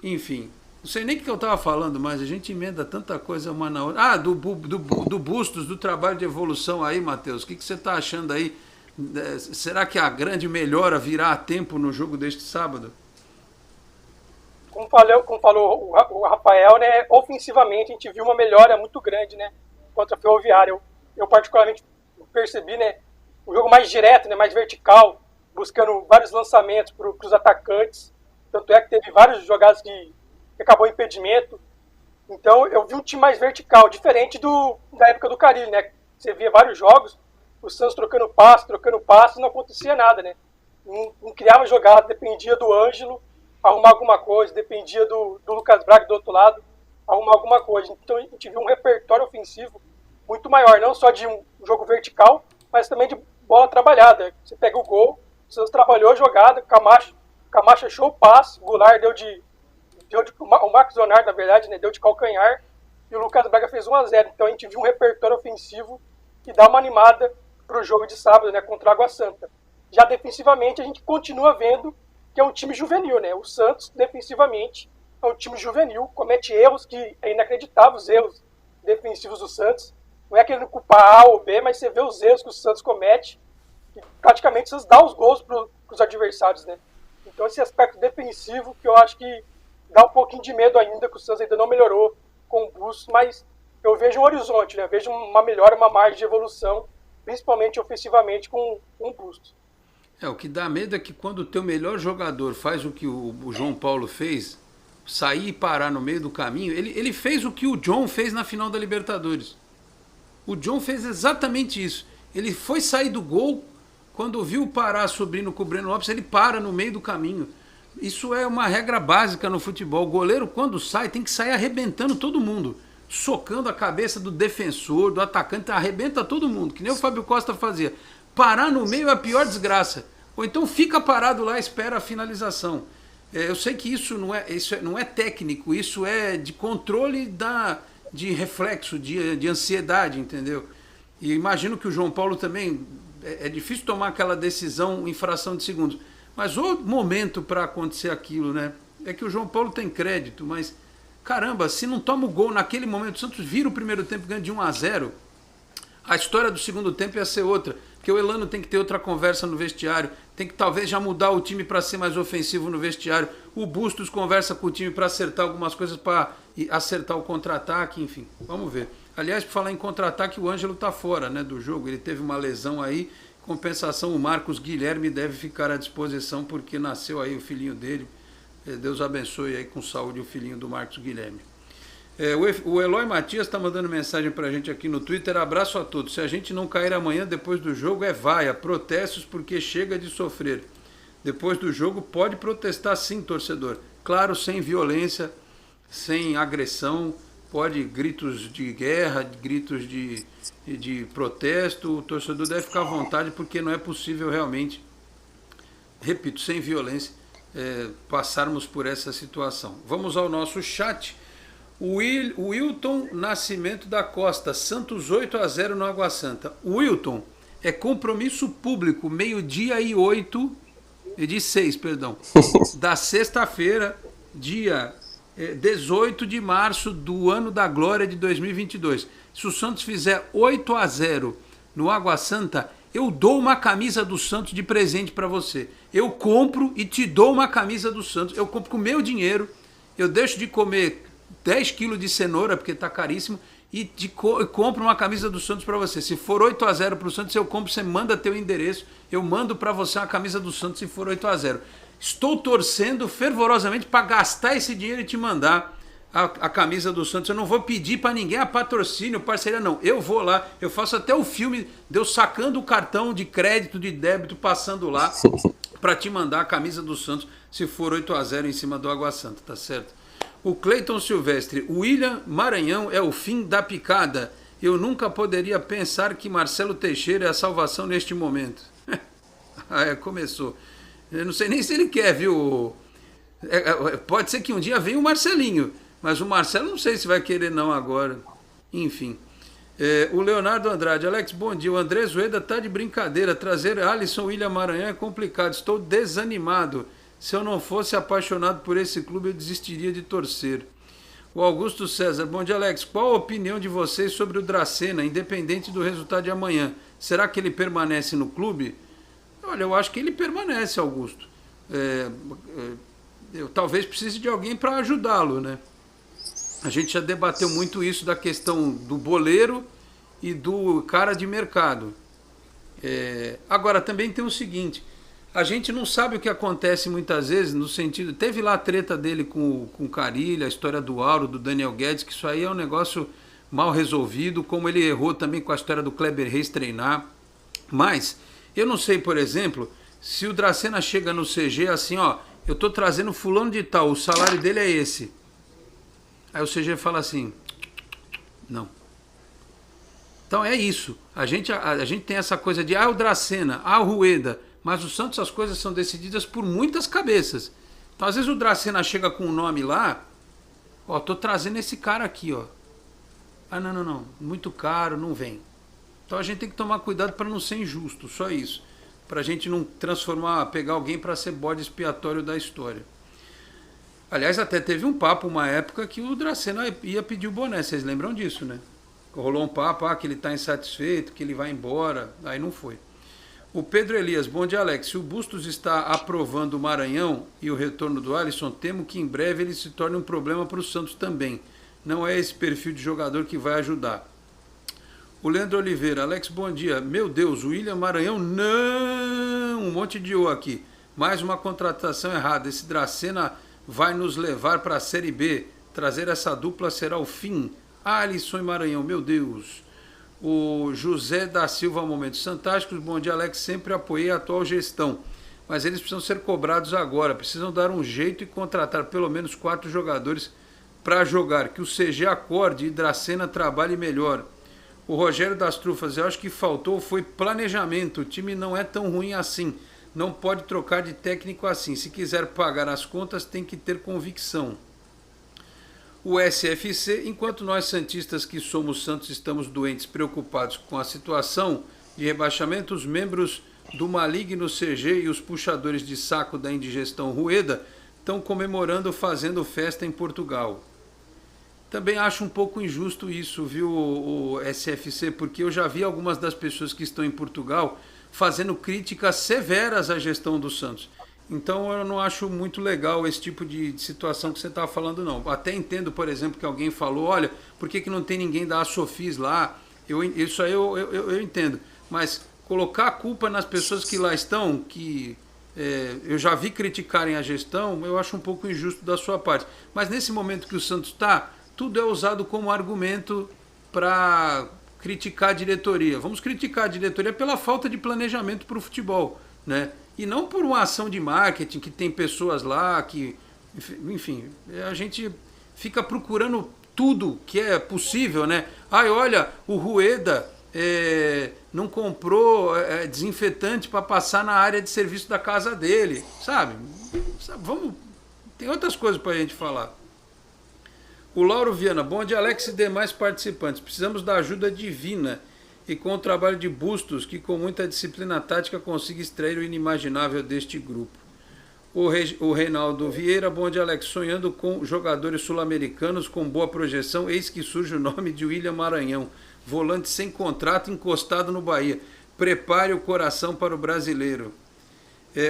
Enfim, não sei nem o que eu estava falando, mas a gente emenda tanta coisa uma na outra. Do Bustos, do trabalho de evolução aí, Matheus. O que você está achando aí? Será que a grande melhora virá a tempo no jogo deste sábado? Como falou o Rafael, né, ofensivamente a gente viu uma melhora muito grande, né, contra a Ferroviária. Eu particularmente percebi, né, um jogo mais direto, né, mais vertical, buscando vários lançamentos para os atacantes. Tanto é que teve várias jogadas que acabou em impedimento. Então eu vi um time mais vertical, diferente da época do Carille, né? Você via vários jogos, o Santos trocando passe, não acontecia nada, né? Não criava jogada, dependia do Ângelo arrumar alguma coisa, dependia do Lucas Braga do outro lado arrumar alguma coisa. Então a gente viu um repertório ofensivo muito maior, não só de um jogo vertical, mas também de bola trabalhada. Você pega o gol, o Santos trabalhou a jogada, Camacho achou o passe, o Goulart o Marcos Leonardo, na verdade, né, deu de calcanhar, e o Lucas Braga fez 1-0. Então a gente viu um repertório ofensivo que dá uma animada para o jogo de sábado, né, contra a Água Santa. Já defensivamente, a gente continua vendo que é um time juvenil, né? O Santos, defensivamente, é um time juvenil, comete erros que é inacreditável, os erros defensivos do Santos. Não é querendo culpar A ou B, mas você vê os erros que o Santos comete e praticamente o Santos dá os gols para os adversários, né? Então esse aspecto defensivo que eu acho que dá um pouquinho de medo ainda, que o Santos ainda não melhorou com o Bustos, mas eu vejo um horizonte, né? Eu vejo uma melhora, uma margem de evolução, principalmente ofensivamente com o Bustos. O que dá medo é que quando o teu melhor jogador faz o que o João Paulo fez, sair e parar no meio do caminho, ele fez o que o John fez na final da Libertadores. O John fez exatamente isso. Ele foi sair do gol, quando viu o Pará subindo com o Breno Lopes, ele para no meio do caminho. Isso é uma regra básica no futebol. O goleiro, quando sai, tem que sair arrebentando todo mundo. Socando a cabeça do defensor, do atacante, arrebenta todo mundo, que nem o Fábio Costa fazia. Parar no meio é a pior desgraça. Ou então fica parado lá e espera a finalização. Eu sei que isso não é técnico, isso é de controle de reflexo, de ansiedade, entendeu? E imagino que o João Paulo também, é difícil tomar aquela decisão em fração de segundos. Mas o momento para acontecer aquilo, né? É que o João Paulo tem crédito, mas caramba, se não toma o gol naquele momento, o Santos vira o primeiro tempo ganhando de 1-0, a história do segundo tempo ia ser outra, porque o Elano tem que ter outra conversa no vestiário, tem que talvez já mudar o time para ser mais ofensivo no vestiário, o Bustos conversa com o time para acertar algumas coisas, para acertar o contra-ataque, enfim, vamos ver. Aliás, por falar em contra-ataque, o Ângelo está fora, né, do jogo, ele teve uma lesão aí, compensação, o Marcos Guilherme deve ficar à disposição, porque nasceu aí o filhinho dele, Deus abençoe aí com saúde o filhinho do Marcos Guilherme. O Eloy Matias está mandando mensagem para a gente aqui no Twitter, abraço a todos, se a gente não cair amanhã depois do jogo vaia, protestos porque chega de sofrer. Depois do jogo pode protestar sim, torcedor, claro, sem violência, sem agressão, pode gritos de guerra, gritos de protesto, o torcedor deve ficar à vontade porque não é possível realmente, repito, sem violência, passarmos por essa situação. Vamos ao nosso chat. O Wilton Nascimento da Costa, Santos 8-0 no Água Santa. O Wilton, é compromisso público, meio-dia e 6, da sexta-feira, dia 18 de março do ano da glória de 2022. Se o Santos fizer 8-0 no Água Santa, eu dou uma camisa do Santos de presente para você. Eu compro e te dou uma camisa do Santos. Eu compro com o meu dinheiro, eu deixo de comer 10 quilos de cenoura, porque está caríssimo, e compro uma camisa do Santos para você. Se for 8-0 para o Santos, eu compro, você manda teu endereço, eu mando para você uma camisa do Santos se for 8-0. Estou torcendo fervorosamente para gastar esse dinheiro e te mandar a camisa do Santos. Eu não vou pedir para ninguém a patrocínio, parceria, não. Eu vou lá, eu faço até o filme de eu sacando o cartão de crédito, de débito, passando lá, para te mandar a camisa do Santos se for 8-0 em cima do Água Santa, tá certo? O Cleiton Silvestre, o William Maranhão é o fim da picada. Eu nunca poderia pensar que Marcelo Teixeira é a salvação neste momento. Começou. Eu não sei nem se ele quer, viu? Pode ser que um dia venha o Marcelinho, mas o Marcelo não sei se vai querer não agora. Enfim. O Leonardo Andrade, Alex, bom dia. O André Zueda tá de brincadeira. Trazer Alisson William Maranhão é complicado. Estou desanimado. Se eu não fosse apaixonado por esse clube, eu desistiria de torcer. O Augusto César, bom dia, Alex. Qual a opinião de vocês sobre o Dracena, independente do resultado de amanhã? Será que ele permanece no clube? Olha, eu acho que ele permanece, Augusto. Eu talvez precise de alguém para ajudá-lo, né? A gente já debateu muito isso da questão do boleiro e do cara de mercado. Agora, também tem o seguinte... A gente não sabe o que acontece muitas vezes, no sentido... Teve lá a treta dele com o Carilli, a história do Auro, do Daniel Guedes, que isso aí é um negócio mal resolvido, como ele errou também com a história do Kleber Reis treinar. Mas, eu não sei, por exemplo, se o Dracena chega no CG assim, ó, eu tô trazendo fulano de tal, o salário dele é esse. Aí o CG fala assim, não. Então é isso. A gente tem essa coisa de, o Dracena, o Rueda... Mas o Santos, as coisas são decididas por muitas cabeças. Então, às vezes o Dracena chega com um nome lá, tô trazendo esse cara aqui, ó. Não, muito caro, não vem. Então a gente tem que tomar cuidado para não ser injusto, só isso. Para a gente não pegar alguém para ser bode expiatório da história. Aliás, até teve um papo, uma época, que o Dracena ia pedir o boné, vocês lembram disso, né? Rolou um papo, que ele está insatisfeito, que ele vai embora, aí não foi. O Pedro Elias, bom dia, Alex. Se o Bustos está aprovando o Maranhão e o retorno do Alisson, temo que em breve ele se torne um problema para o Santos também. Não é esse perfil de jogador que vai ajudar. O Leandro Oliveira, Alex, bom dia. Meu Deus, o William Maranhão, não! Um monte de O aqui. Mais uma contratação errada. Esse Dracena vai nos levar para a Série B. Trazer essa dupla será o fim. Alisson e Maranhão, meu Deus. O José da Silva, Momentos Fantásticos, bom dia, Alex, sempre apoiei a atual gestão, mas eles precisam ser cobrados agora, precisam dar um jeito e contratar pelo menos 4 jogadores para jogar, que o CG acorde e Dracena trabalhe melhor. O Rogério das Trufas, eu acho que faltou foi planejamento, o time não é tão ruim assim, não pode trocar de técnico assim, se quiser pagar as contas tem que ter convicção. O SFC, enquanto nós santistas que somos Santos estamos doentes, preocupados com a situação de rebaixamento, os membros do maligno CG e os puxadores de saco da indigestão Rueda estão comemorando fazendo festa em Portugal. Também acho um pouco injusto isso, viu, o SFC, porque eu já vi algumas das pessoas que estão em Portugal fazendo críticas severas à gestão do Santos. Então eu não acho muito legal esse tipo de situação que você está falando, não. Até entendo, por exemplo, que alguém falou, olha, por que não tem ninguém da Sofis lá? Isso aí eu entendo. Mas colocar a culpa nas pessoas que lá estão, que eu já vi criticarem a gestão, eu acho um pouco injusto da sua parte. Mas nesse momento que o Santos está, tudo é usado como argumento para criticar a diretoria. Vamos criticar a diretoria pela falta de planejamento para o futebol, né? E não por uma ação de marketing que tem pessoas lá que, enfim, a gente fica procurando tudo que é possível, né? Ai, olha, o Rueda não comprou desinfetante para passar na área de serviço da casa dele, sabe? Vamos, tem outras coisas para a gente falar. O Lauro Viana, bom dia, Alex e demais participantes. Precisamos da ajuda divina e com o trabalho de Bustos, que com muita disciplina tática consiga extrair o inimaginável deste grupo. O Reinaldo Vieira, bom dia, Alex. Sonhando com jogadores sul-americanos com boa projeção, eis que surge o nome de William Maranhão, volante sem contrato, encostado no Bahia. Prepare o coração para o brasileiro.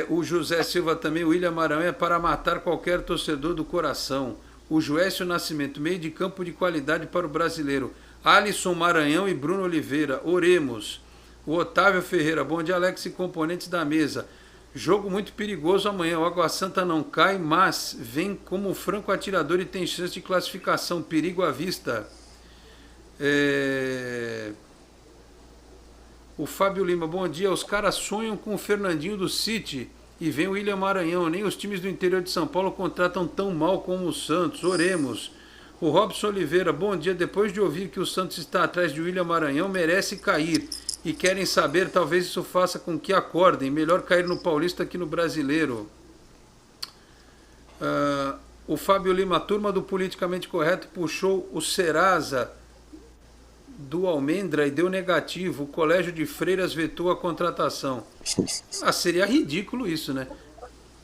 O José Silva também, William Maranhão é para matar qualquer torcedor do coração. O Joécio Nascimento, meio de campo de qualidade para o brasileiro. Alisson Maranhão e Bruno Oliveira, oremos. O Otávio Ferreira, bom dia, Alex e componentes da mesa. Jogo muito perigoso amanhã, o Água Santa não cai, mas vem como franco atirador e tem chance de classificação, perigo à vista. O Fábio Lima, bom dia, os caras sonham com o Fernandinho do City e vem o William Maranhão, nem os times do interior de São Paulo contratam tão mal como o Santos, oremos. O Robson Oliveira, bom dia. Depois de ouvir que o Santos está atrás de William Maranhão, merece cair. E querem saber, talvez isso faça com que acordem. Melhor cair no Paulista que no Brasileiro. O Fábio Lima, a turma do Politicamente Correto puxou o Serasa do Almendra e deu negativo. O Colégio de Freiras vetou a contratação. Seria ridículo isso, né?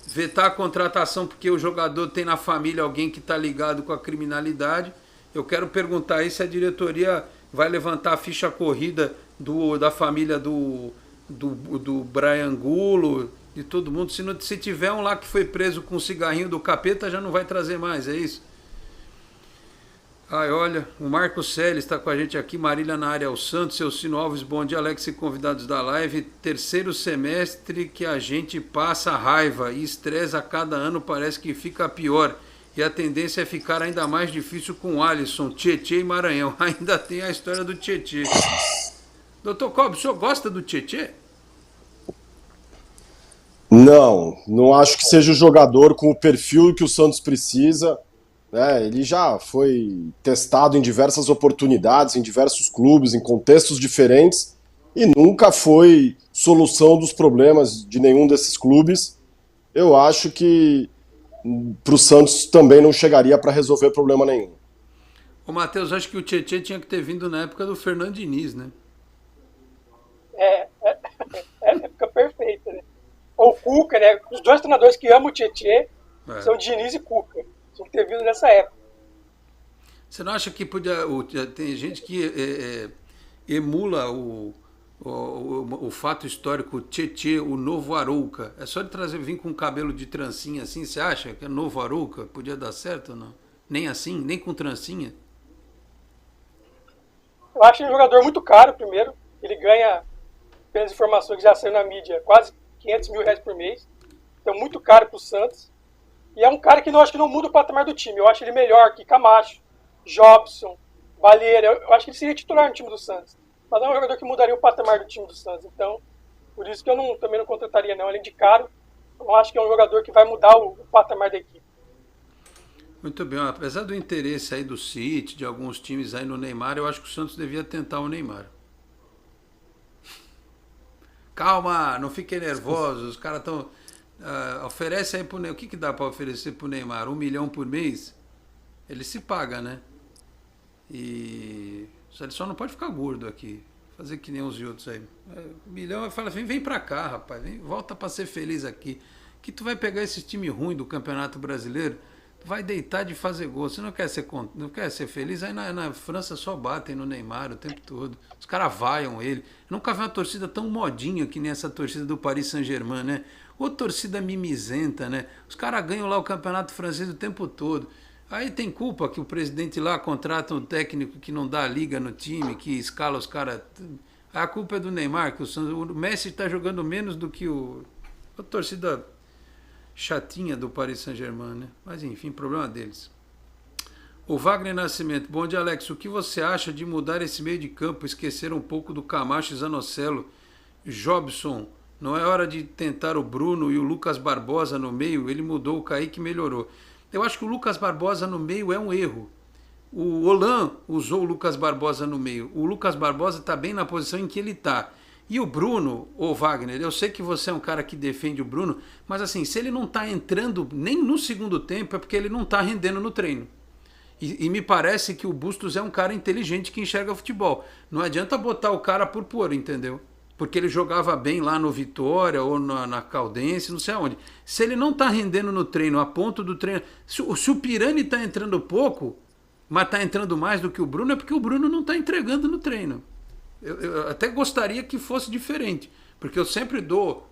Vetar a contratação porque o jogador tem na família alguém que está ligado com a criminalidade. Eu quero perguntar aí se a diretoria vai levantar a ficha corrida da família do Brian Gulo e todo mundo. Se tiver um lá que foi preso com um cigarrinho do capeta, já não vai trazer mais, é isso? Ai, olha, o Marco Celes está com a gente aqui, Marília na área, o Santos, seu Cino Alves, bom dia, Alex e convidados da live. Terceiro semestre que a gente passa raiva e estresse a cada ano parece que fica pior. E a tendência é ficar ainda mais difícil com Alisson, Tietê e Maranhão. Ainda tem a história do Tietê. Doutor Cobb, o senhor gosta do Tietê? Não acho que seja o jogador com o perfil que o Santos precisa. Ele já foi testado em diversas oportunidades, em diversos clubes, em contextos diferentes, e nunca foi solução dos problemas de nenhum desses clubes. Eu acho que para o Santos também não chegaria para resolver problema nenhum. Ô Matheus, acho que o Tietê tinha que ter vindo na época do Fernando Diniz, né? Época perfeita, né? Ou Cuca, né? Os dois treinadores que amam o Tietê são Diniz e Cuca. Tinha que ter vindo nessa época. Você não acha que podia... Tem gente que emula o fato histórico Tietê, o novo Arouca. É só ele vir com um cabelo de trancinha assim, você acha que é novo Arouca? Podia dar certo ou não? Nem assim, nem com trancinha? Eu acho ele um jogador muito caro, primeiro. Ele ganha, pelas informações que já saiu na mídia, quase 500 mil reais por mês. Então, muito caro para o Santos. E é um cara que eu acho que não muda o patamar do time. Eu acho ele melhor que Camacho, Jobson, Balheira. Eu acho que ele seria titular no time do Santos. Mas não é um jogador que mudaria o patamar do time do Santos. Então, por isso que eu também não contrataria, não. Além de caro, eu acho que é um jogador que vai mudar o patamar da equipe. Muito bem. Apesar do interesse aí do City, de alguns times aí no Neymar, eu acho que o Santos devia tentar o Neymar. Calma, não fiquem nervosos. Os caras estão... oferece aí pro Neymar. O que dá para oferecer pro Neymar? 1 milhão por mês? Ele se paga, né? E ele só não pode ficar gordo aqui. Fazer que nem os outros aí. 1 milhão, eu falo, vem pra cá, rapaz. Volta para ser feliz aqui. Que tu vai pegar esse time ruim do Campeonato Brasileiro, vai deitar de fazer gol. Você não quer ser feliz? Aí na França só batem no Neymar o tempo todo. Os caras vaiam ele. Eu nunca vi uma torcida tão modinha que nem essa torcida do Paris Saint-Germain, né? Ou torcida mimizenta, né? Os caras ganham lá o campeonato francês o tempo todo. Aí tem culpa que o presidente lá contrata um técnico que não dá liga no time, que escala os caras. A culpa é do Neymar, que o Messi está jogando menos do que a torcida chatinha do Paris Saint-Germain, né? Mas enfim, problema deles. O Wagner Nascimento, bom dia, Alex. O que você acha de mudar esse meio de campo, esquecer um pouco do Camacho e Zanocelo? Jobson, não é hora de tentar o Bruno e o Lucas Barbosa no meio? Ele mudou, o Kaique melhorou. Eu acho que o Lucas Barbosa no meio é um erro. O Olan usou o Lucas Barbosa no meio. O Lucas Barbosa está bem na posição em que ele está. E o Bruno, ô Wagner, eu sei que você é um cara que defende o Bruno, mas assim, se ele não está entrando nem no segundo tempo, é porque ele não está rendendo no treino. E me parece que o Bustos é um cara inteligente que enxerga futebol. Não adianta botar o cara por pôr, entendeu? Porque ele jogava bem lá no Vitória ou na Caldense, não sei aonde. Se ele não está rendendo no treino, a ponto do treino... Se o Pirani está entrando pouco, mas está entrando mais do que o Bruno, é porque o Bruno não está entregando no treino. Eu até gostaria que fosse diferente, porque eu sempre dou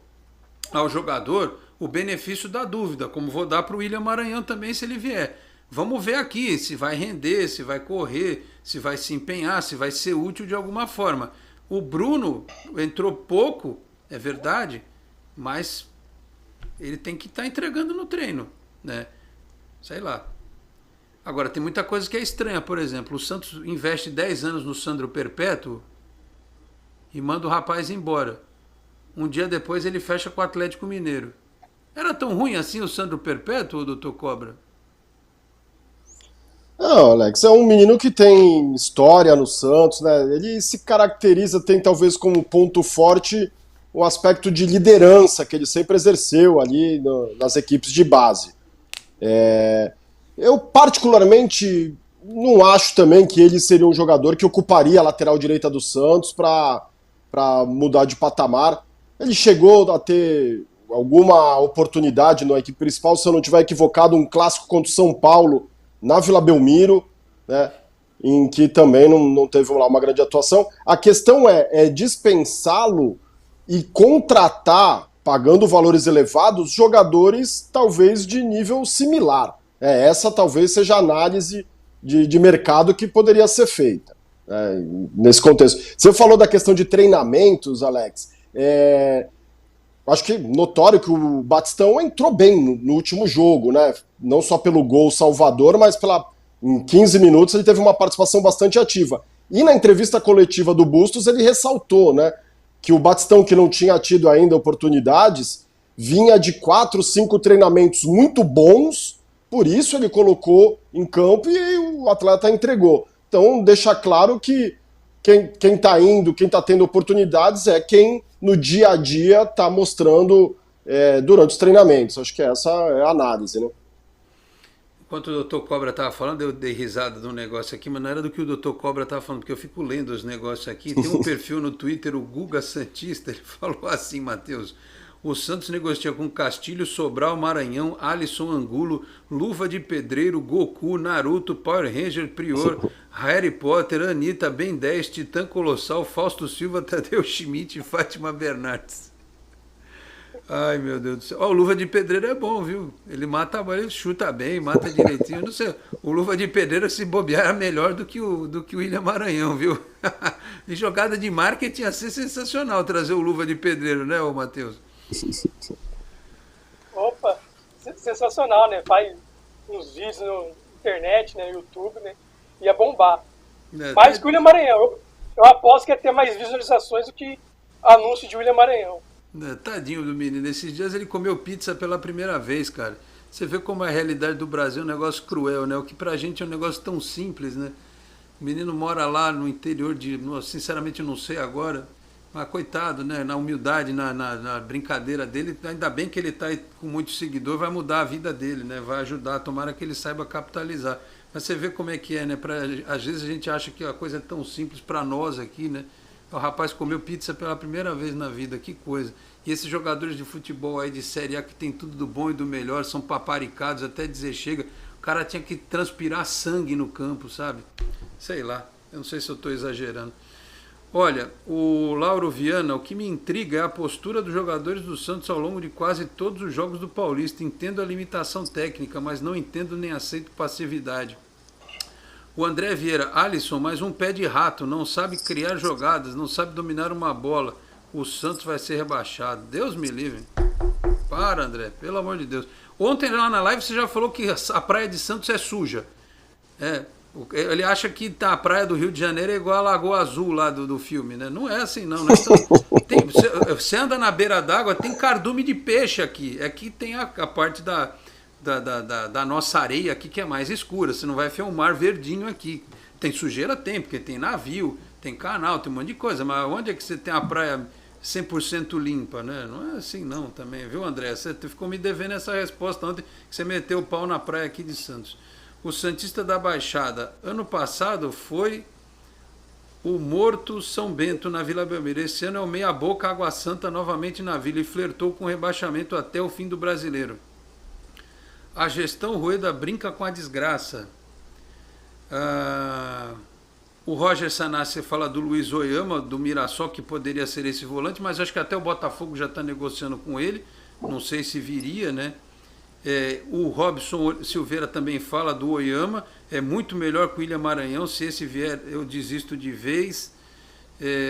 ao jogador o benefício da dúvida, como vou dar para o William Maranhão também se ele vier. Vamos ver aqui se vai render, se vai correr, se vai se empenhar, se vai ser útil de alguma forma. O Bruno entrou pouco, é verdade, mas ele tem que estar entregando no treino, né? Sei lá. Agora, tem muita coisa que é estranha. Por exemplo, o Santos investe 10 anos no Sandro Perpétuo e manda o rapaz embora. Um dia depois ele fecha com o Atlético Mineiro. Era tão ruim assim o Sandro Perpétuo, doutor Cobra? Não, Alex, é um menino que tem história no Santos, né? Ele se caracteriza, tem talvez como ponto forte o aspecto de liderança que ele sempre exerceu ali nas equipes de base. Eu particularmente não acho também que ele seria um jogador que ocuparia a lateral direita do Santos para mudar de patamar. Ele chegou a ter alguma oportunidade na equipe principal, se eu não estiver equivocado, um clássico contra o São Paulo, na Vila Belmiro, né, em que também não teve lá uma grande atuação. A questão é dispensá-lo e contratar, pagando valores elevados, jogadores talvez de nível similar. Essa talvez seja a análise de mercado que poderia ser feita, nesse contexto. Você falou da questão de treinamentos, Alex. Acho que notório que o Batistão entrou bem no último jogo, né? Não só pelo gol salvador, mas em 15 minutos ele teve uma participação bastante ativa. E na entrevista coletiva do Bustos ele ressaltou, né, que o Batistão, que não tinha tido ainda oportunidades, vinha de 4, 5 treinamentos muito bons, por isso ele colocou em campo e o atleta entregou. Então deixa claro que quem está indo, quem está tendo oportunidades é quem no dia a dia está mostrando durante os treinamentos. Acho que essa é a análise, né? Enquanto o doutor Cobra estava falando, eu dei risada de um negócio aqui, mas não era do que o doutor Cobra estava falando, porque eu fico lendo os negócios aqui. Tem um perfil no Twitter, o Guga Santista, ele falou assim, Matheus: o Santos negocia com Castilho, Sobral, Maranhão, Alisson Angulo, Luva de Pedreiro, Goku, Naruto, Power Ranger, Prior, Harry Potter, Anitta, Ben 10, Titã Colossal, Fausto Silva, Tadeu Schmidt e Fátima Bernardes. Ai, meu Deus do céu. O Luva de Pedreiro é bom, viu? Ele mata a bola, ele chuta bem, mata direitinho. Não sei, o Luva de Pedreiro, se bobear, é melhor do que o William Maranhão, viu? E jogada de marketing ia ser sensacional trazer o Luva de Pedreiro, né, ô Matheus? Opa, sensacional, né? Faz uns vídeos na internet, né, no YouTube, né? Ia bombar. Mais que o William Maranhão. Eu aposto que ia ter mais visualizações do que anúncio de William Maranhão. Tadinho do menino. Esses dias ele comeu pizza pela primeira vez, cara. Você vê como a realidade do Brasil é um negócio cruel, né? O que pra gente é um negócio tão simples, né? O menino mora lá no interior de... Sinceramente eu não sei agora. Mas coitado, né? Na humildade, na brincadeira dele. Ainda bem que ele tá aí com muito seguidor. Vai mudar a vida dele, né? Vai ajudar. Tomara que ele saiba capitalizar. Mas você vê como é que é, né? Às vezes a gente acha que a coisa é tão simples pra nós aqui, né? O rapaz comeu pizza pela primeira vez na vida, que coisa. E esses jogadores de futebol aí de Série A que tem tudo do bom e do melhor, são paparicados até dizer chega. O cara tinha que transpirar sangue no campo, sabe? Sei lá, eu não sei se eu estou exagerando. Olha, o Lauro Viana, o que me intriga é a postura dos jogadores do Santos ao longo de quase todos os jogos do Paulista. Entendo a limitação técnica, mas não entendo nem aceito passividade. O André Vieira, Alisson, mais um pé de rato, não sabe criar jogadas, não sabe dominar uma bola. O Santos vai ser rebaixado. Deus me livre. Para, André, pelo amor de Deus. Ontem lá na live você já falou que a praia de Santos é suja. Ele acha que a praia do Rio de Janeiro é igual a Lagoa Azul lá do filme, né? Não é assim, não. Você anda na beira d'água, tem cardume de peixe aqui. Aqui tem a parte da nossa areia aqui que é mais escura. Você não vai ver um mar verdinho aqui. Tem sujeira? Tem, porque tem navio, tem canal, tem um monte de coisa. Mas onde é que você tem a praia 100% limpa, né? Não é assim não também, viu, André? Você ficou me devendo essa resposta ontem que você meteu o pau na praia aqui de Santos. O Santista da Baixada, ano passado foi o Morto São Bento na Vila Belmiro. Esse ano é o Meia Boca Água Santa novamente na Vila e flertou com o rebaixamento até o fim do Brasileiro. A gestão Rueda brinca com a desgraça. O Roger Sanassi fala do Luiz Oyama, do Mirassol, que poderia ser esse volante, mas acho que até o Botafogo já está negociando com ele. Não sei se viria, né? O Robson Silveira também fala do Oyama, é muito melhor que o William Maranhão, se esse vier eu desisto de vez.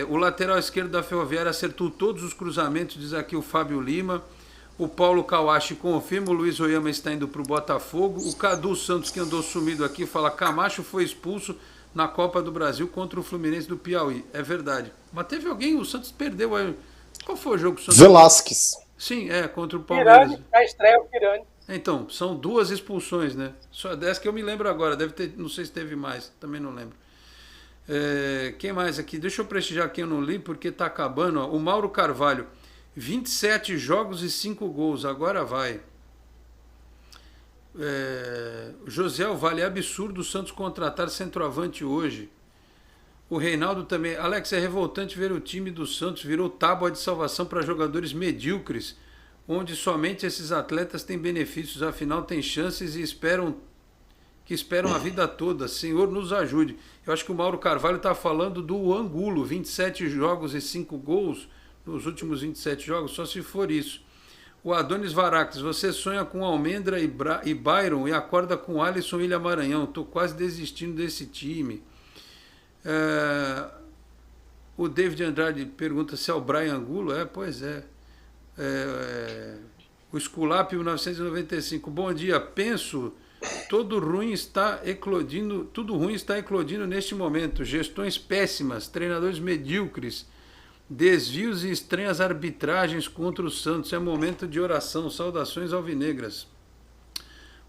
O lateral esquerdo da Ferroviária acertou todos os cruzamentos, diz aqui o Fábio Lima. O Paulo Kawashi confirma, o Luiz Oyama está indo para o Botafogo. O Cadu Santos, que andou sumido aqui, fala: Camacho foi expulso na Copa do Brasil contra o Fluminense do Piauí. É verdade. Mas teve alguém, o Santos perdeu aí. Qual foi o jogo que o Santos... Velasquez. Sim, contra o Palmeiras. Pirani, a estreia o Pirani. Então, são 2 expulsões, né? Só dessa que eu me lembro agora, deve ter, não sei se teve mais, também não lembro. Quem mais aqui? Deixa eu prestigiar quem eu não li, porque tá acabando. Ó. O Mauro Carvalho, 27 jogos e 5 gols, agora vai. José Vale, é absurdo o Santos contratar centroavante hoje. O Reinaldo também. Alex, é revoltante ver o time do Santos virou tábua de salvação para jogadores medíocres, onde somente esses atletas têm benefícios, afinal têm chances e esperam a vida toda. Senhor, nos ajude. Eu acho que o Mauro Carvalho está falando do Angulo, 27 jogos e 5 gols nos últimos 27 jogos, só se for isso. O Adonis Varax, você sonha com Almendra e Byron e acorda com Alisson e William Maranhão. Estou quase desistindo desse time. O David Andrade pergunta se é o Brian Angulo. Pois é. O Sculap 1995, bom dia, penso tudo ruim está eclodindo neste momento, gestões péssimas, treinadores medíocres, desvios e estranhas arbitragens contra o Santos, é momento de oração, saudações alvinegras.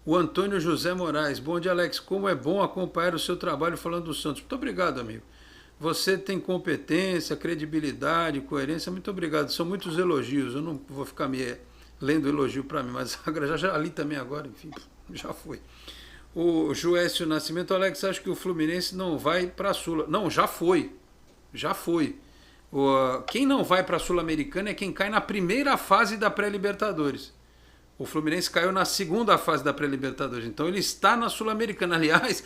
O Antônio José Moraes, bom dia, Alex, como é bom acompanhar o seu trabalho falando do Santos. Muito obrigado, amigo. Você tem competência, credibilidade, coerência. Muito obrigado. São muitos elogios. Eu não vou ficar me lendo elogio para mim, mas já li também agora. Enfim, já foi. O Joécio Nascimento, Alex, acho que o Fluminense não vai para a Sula. Não, já foi. Já foi. Quem não vai para a Sul-Americana é quem cai na primeira fase da pré-Libertadores. O Fluminense caiu na segunda fase da pré-Libertadores. Então ele está na Sul-Americana. Aliás,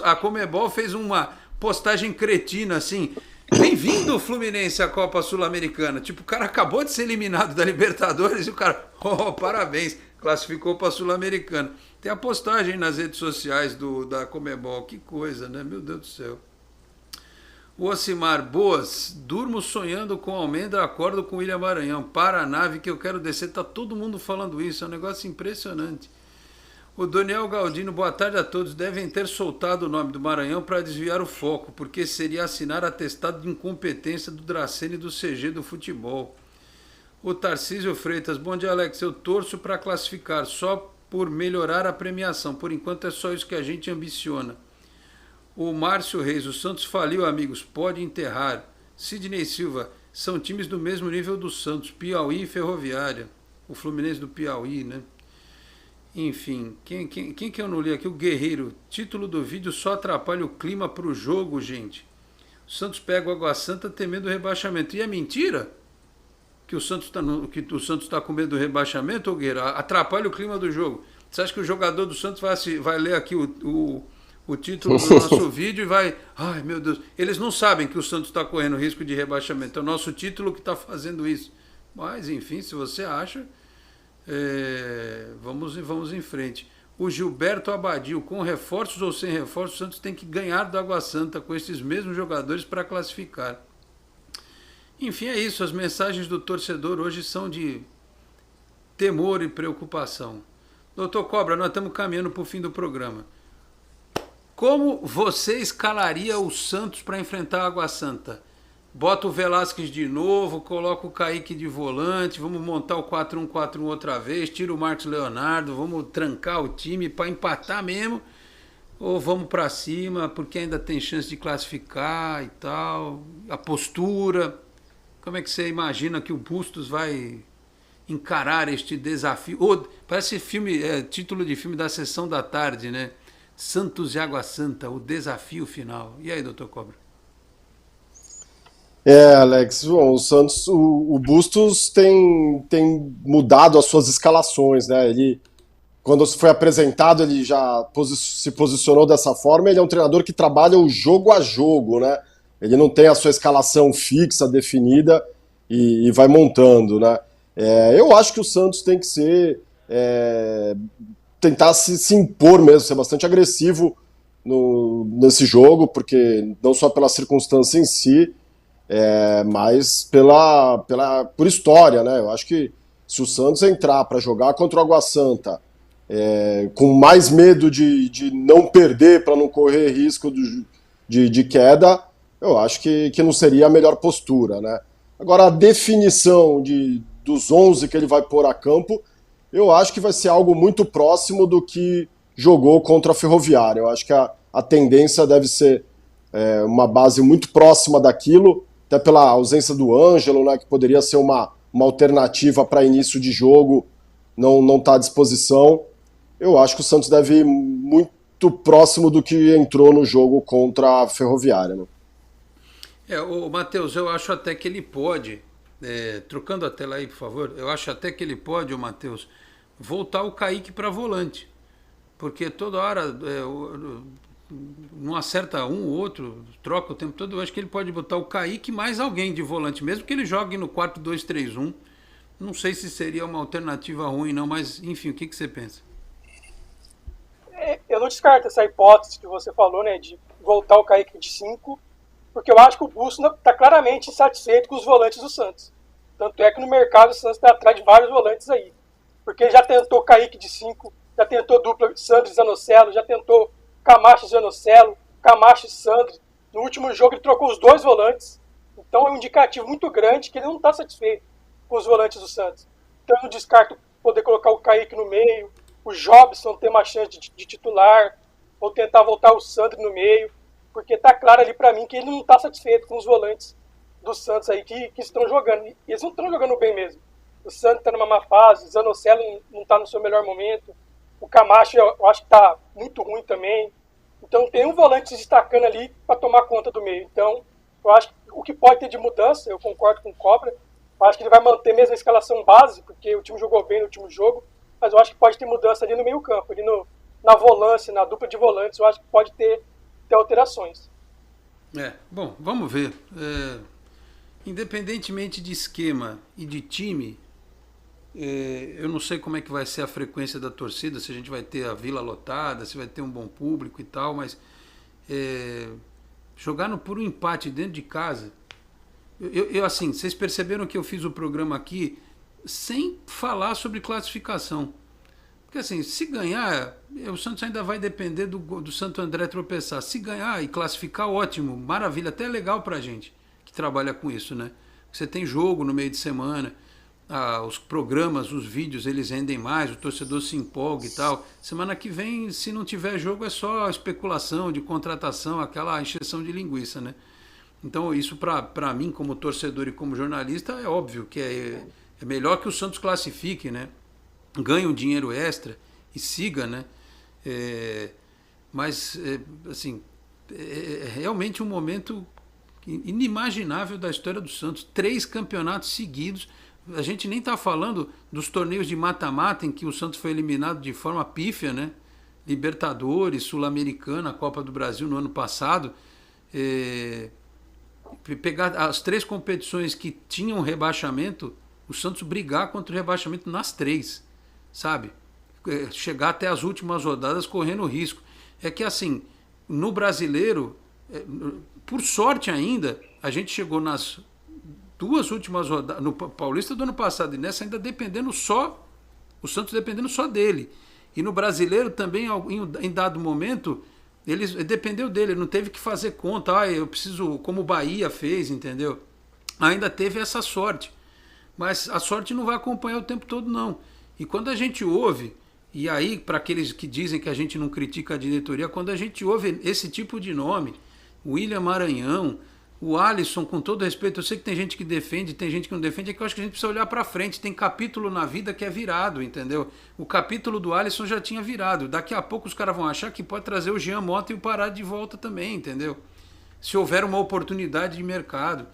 a Conmebol fez uma postagem cretina assim: bem-vindo Fluminense à Copa Sul-Americana. Tipo, o cara acabou de ser eliminado da Libertadores e o cara, parabéns, classificou para a Sul-Americana. Tem a postagem nas redes sociais da Conmebol. Que coisa, né? Meu Deus do céu. O Ocimar, boas, durmo sonhando com Almendra, acordo com William Maranhão, para a nave que eu quero descer. Tá todo mundo falando isso, é um negócio impressionante. O Daniel Galdino, boa tarde a todos. Devem ter soltado o nome do Maranhão para desviar o foco, porque seria assinar atestado de incompetência do Dracene e do CG do futebol. O Tarcísio Freitas, bom dia, Alex. Eu torço para classificar, só por melhorar a premiação. Por enquanto é só isso que a gente ambiciona. O Márcio Reis, o Santos faliu, amigos, pode enterrar. Sidney Silva, são times do mesmo nível do Santos, Piauí e Ferroviária. O Fluminense do Piauí, né? Enfim, quem que eu não li aqui? O Guerreiro. Título do vídeo só atrapalha o clima para o jogo, gente. O Santos pega o Água Santa temendo o rebaixamento. E é mentira que o Santos está com medo do rebaixamento, ô Guerreiro? Atrapalha o clima do jogo. Você acha que o jogador do Santos vai ler aqui o título do nosso vídeo e vai... Ai, meu Deus. Eles não sabem que o Santos está correndo risco de rebaixamento. É o nosso título que está fazendo isso. Mas, enfim, se você acha... vamos em frente. O Gilberto Abadio, com reforços ou sem reforços, o Santos tem que ganhar do Água Santa com esses mesmos jogadores para classificar. Enfim, é isso. As mensagens do torcedor hoje são de temor e preocupação. Doutor Cobra, nós estamos caminhando para o fim do programa. Como você escalaria o Santos para enfrentar a Água Santa? Bota o Velasquez de novo, coloca o Kaique de volante, vamos montar o 4-1-4-1 outra vez, tira o Marcos Leonardo, vamos trancar o time para empatar mesmo, ou vamos para cima porque ainda tem chance de classificar e tal, a postura. Como é que você imagina que o Bustos vai encarar este desafio? Parece título de filme da Sessão da Tarde, né? Santos e Água Santa, o desafio final. E aí, doutor Cobra? Alex, o Santos, o Bustos tem mudado as suas escalações, né? Ele, quando foi apresentado, ele já se posicionou dessa forma. Ele é um treinador que trabalha o jogo a jogo, né? Ele não tem a sua escalação fixa, definida e vai montando, né? Eu acho que o Santos tem que tentar se impor mesmo, ser bastante agressivo nesse jogo, porque não só pela circunstância em si, mas por história, né? Eu acho que se o Santos entrar para jogar contra o Água Santa com mais medo de não perder, para não correr risco de queda, eu acho que não seria a melhor postura, né? Agora, a definição dos 11 que ele vai pôr a campo, eu acho que vai ser algo muito próximo do que jogou contra a Ferroviária. Eu acho que a tendência deve ser uma base muito próxima daquilo, até pela ausência do Ângelo, né, que poderia ser uma alternativa para início de jogo, não está à disposição. Eu acho que o Santos deve ir muito próximo do que entrou no jogo contra a Ferroviária, né? Matheus, eu acho até que ele pode, trocando a tela aí, por favor, eu acho até que ele pode, Matheus, voltar o Kaique para volante, porque toda hora não acerta um ou outro, troca o tempo todo. Eu acho que ele pode botar o Kaique mais alguém de volante, mesmo que ele jogue no 4-2-3-1. Não sei se seria uma alternativa ruim, não, mas enfim, o que você pensa? Eu não descarto essa hipótese que você falou, né, de voltar o Kaique de 5, porque eu acho que o Bustos está claramente insatisfeito com os volantes do Santos. Tanto é que no mercado o Santos está atrás de vários volantes aí. Porque ele já tentou Kaique de 5, já tentou dupla Sandro e Zanocelo, já tentou Camacho e Zanocelo, Camacho e Sandro. No último jogo ele trocou os 2 volantes. Então é um indicativo muito grande que ele não está satisfeito com os volantes do Santos. Então eu não descarto poder colocar o Kaique no meio, o Jobson ter uma chance de titular, ou tentar voltar o Sandro no meio, porque está claro ali para mim que ele não está satisfeito com os volantes do Santos aí que estão jogando. E eles não estão jogando bem mesmo. O Santos está numa má fase, o Zanocelo não está no seu melhor momento, o Camacho eu acho que está muito ruim também. Então tem um volante se destacando ali para tomar conta do meio. Então eu acho que o que pode ter de mudança, eu concordo com o Cobra, eu acho que ele vai manter mesmo a escalação base, porque o time jogou bem no último jogo, mas eu acho que pode ter mudança ali no meio campo, ali na volância, na dupla de volantes, eu acho que pode ter alterações. Bom, vamos ver. Independentemente de esquema e de time, eu não sei como é que vai ser a frequência da torcida, se a gente vai ter a vila lotada, se vai ter um bom público e tal, mas jogar no puro empate dentro de casa, assim, vocês perceberam que eu fiz o programa aqui sem falar sobre classificação. Porque assim, se ganhar, o Santos ainda vai depender do Santo André tropeçar. Se ganhar e classificar, ótimo, maravilha, até legal pra gente que trabalha com isso, né? Você tem jogo no meio de semana, os programas, os vídeos, eles rendem mais, o torcedor se empolga e tal. Semana que vem, se não tiver jogo, é só especulação de contratação, aquela encheção de linguiça, né? Então isso para mim, como torcedor e como jornalista, é óbvio que é melhor que o Santos classifique, né? Ganhe um dinheiro extra e siga, né? Mas, assim, é realmente um momento inimaginável da história do Santos. 3 campeonatos seguidos, A gente nem está falando dos torneios de mata-mata em que o Santos foi eliminado de forma pífia, né? Libertadores, Sul-Americana, Copa do Brasil no ano passado. Pegar as 3 competições que tinham rebaixamento, o Santos brigar contra o rebaixamento nas 3, sabe? Chegar até as últimas rodadas correndo risco. É que assim, no brasileiro, por sorte ainda, a gente chegou nas 2 últimas rodadas, no Paulista do ano passado, e nessa ainda dependendo só, o Santos dependendo só dele. E no brasileiro também, em dado momento, ele dependeu dele, ele não teve que fazer conta, eu preciso, como o Bahia fez, entendeu? Ainda teve essa sorte. Mas a sorte não vai acompanhar o tempo todo, não. E quando a gente ouve, e aí, para aqueles que dizem que a gente não critica a diretoria, quando a gente ouve esse tipo de nome, William Maranhão, o Alisson, com todo respeito, eu sei que tem gente que defende, tem gente que não defende, é que eu acho que a gente precisa olhar para frente. Tem capítulo na vida que é virado, entendeu? O capítulo do Alisson já tinha virado. Daqui a pouco os caras vão achar que pode trazer o Jean Mota e o Pará de volta também, entendeu? Se houver uma oportunidade de mercado.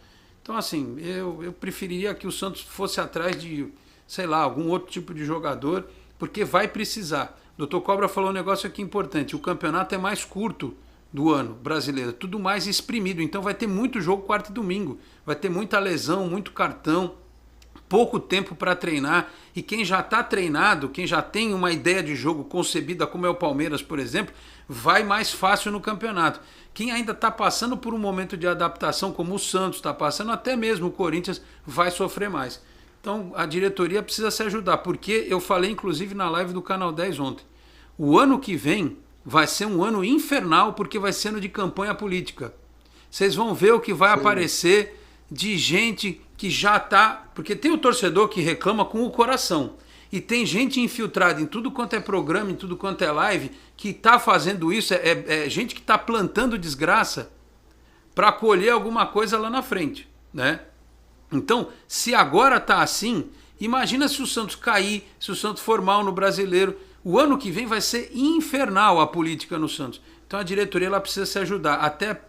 Então, assim, eu preferiria que o Santos fosse atrás de, sei lá, algum outro tipo de jogador, porque vai precisar. O Dr. Cobra falou um negócio aqui importante. O campeonato é mais curto do ano brasileiro, tudo mais exprimido, então vai ter muito jogo quarta e domingo, vai ter muita lesão, muito cartão, pouco tempo para treinar, e quem já está treinado, quem já tem uma ideia de jogo concebida, como é o Palmeiras, por exemplo, vai mais fácil no campeonato. Quem ainda está passando por um momento de adaptação, como o Santos está passando, até mesmo o Corinthians, vai sofrer mais. Então a diretoria precisa se ajudar, porque eu falei inclusive na live do Canal 10 ontem, o ano que vem vai ser um ano infernal, porque vai ser ano de campanha política. Vocês vão ver o que vai aparecer de gente que já está... Porque tem o torcedor que reclama com o coração. E tem gente infiltrada em tudo quanto é programa, em tudo quanto é live, que está fazendo isso. É gente que está plantando desgraça para colher alguma coisa lá na frente, né? Então, se agora está assim, imagina se o Santos cair, se o Santos for mal no Brasileiro. O ano que vem vai ser infernal a política no Santos. Então a diretoria ela precisa se ajudar, até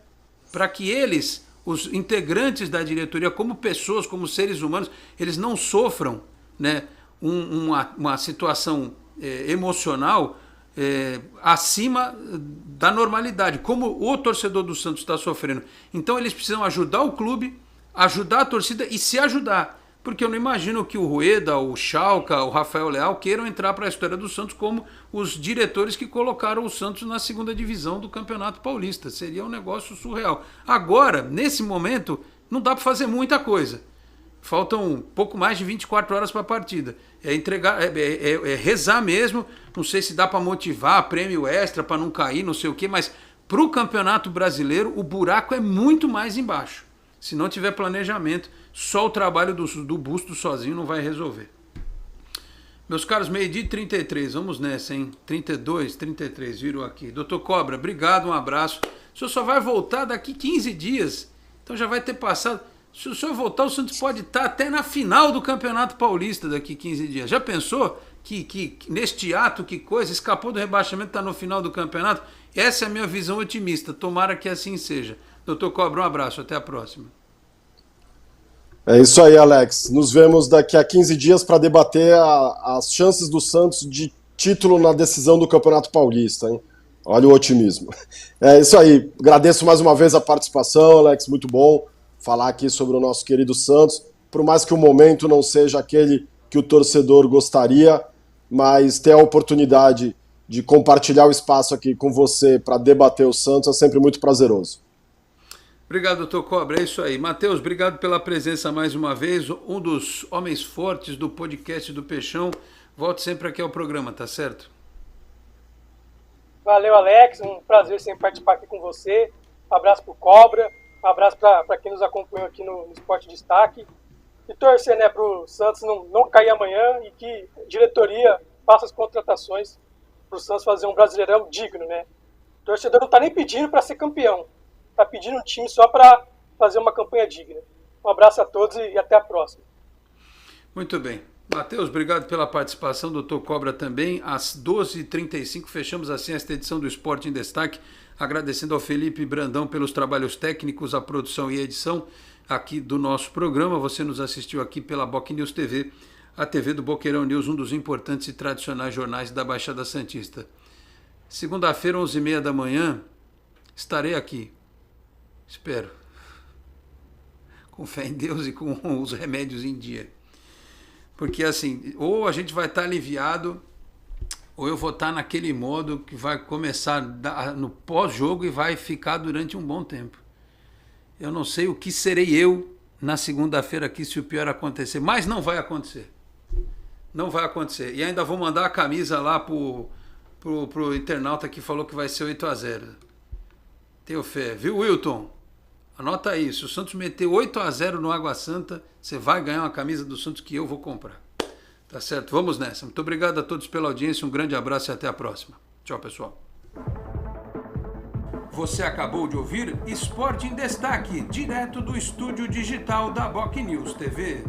para que eles, os integrantes da diretoria, como pessoas, como seres humanos, eles não sofram, né, uma situação emocional acima da normalidade, como o torcedor do Santos está sofrendo. Então eles precisam ajudar o clube, ajudar a torcida e se ajudar. Porque eu não imagino que o Rueda, o Schalke, o Rafael Leal queiram entrar para a história do Santos como os diretores que colocaram o Santos na segunda divisão do Campeonato Paulista. Seria um negócio surreal. Agora, nesse momento, não dá para fazer muita coisa. Faltam pouco mais de 24 horas para a partida. É entregar, é rezar mesmo. Não sei se dá para motivar, prêmio extra para não cair, não sei o quê, mas para o Campeonato Brasileiro o buraco é muito mais embaixo. Se não tiver planejamento, só o trabalho do Busto sozinho não vai resolver. Meus caros, 12h33, vamos nessa, hein? 32, 33, viram aqui. Doutor Cobra, obrigado, um abraço. O senhor só vai voltar daqui 15 dias, então já vai ter passado. Se o senhor voltar, o Santos pode estar até na final do Campeonato Paulista daqui 15 dias. Já pensou que neste ato, que coisa, escapou do rebaixamento, está no final do campeonato? Essa é a minha visão otimista, tomara que assim seja. Doutor Cobra, um abraço, até a próxima. É isso aí, Alex. Nos vemos daqui a 15 dias para debater as chances do Santos de título na decisão do Campeonato Paulista, hein? Olha o otimismo. É isso aí. Agradeço mais uma vez a participação, Alex. Muito bom falar aqui sobre o nosso querido Santos. Por mais que o momento não seja aquele que o torcedor gostaria, mas ter a oportunidade de compartilhar o espaço aqui com você para debater o Santos é sempre muito prazeroso. Obrigado, doutor Cobra, é isso aí. Matheus, obrigado pela presença mais uma vez, um dos homens fortes do podcast do Peixão. Volte sempre aqui ao programa, tá certo? Valeu, Alex, um prazer sempre participar aqui com você. Um abraço pro Cobra, um abraço para quem nos acompanhou aqui no Esporte Destaque. E torcer, né, pro Santos não cair amanhã e que a diretoria faça as contratações pro Santos fazer um Brasileirão digno, né? O torcedor não tá nem pedindo para ser campeão. Está pedindo um time só para fazer uma campanha digna. Um abraço a todos e até a próxima. Muito bem. Matheus, obrigado pela participação, doutor Cobra também. Às 12h35 fechamos assim esta edição do Esporte em Destaque, agradecendo ao Felipe Brandão pelos trabalhos técnicos, a produção e a edição aqui do nosso programa. Você nos assistiu aqui pela Boc News TV, a TV do Boqueirão News, um dos importantes e tradicionais jornais da Baixada Santista. Segunda-feira, 11h30 da manhã, estarei aqui. Espero. Com fé em Deus e com os remédios em dia. Porque assim, ou a gente vai estar aliviado, ou eu vou estar naquele modo que vai começar no pós-jogo e vai ficar durante um bom tempo. Eu não sei o que serei eu na segunda-feira aqui se o pior acontecer, mas não vai acontecer. Não vai acontecer. E ainda vou mandar a camisa lá pro internauta que falou que vai ser 8-0. Tenho fé. Viu, Wilton? Anota aí, se o Santos meter 8-0 no Água Santa, você vai ganhar uma camisa do Santos que eu vou comprar. Tá certo? Vamos nessa. Muito obrigado a todos pela audiência, um grande abraço e até a próxima. Tchau, pessoal. Você acabou de ouvir Esporte em Destaque, direto do estúdio digital da Boc News TV.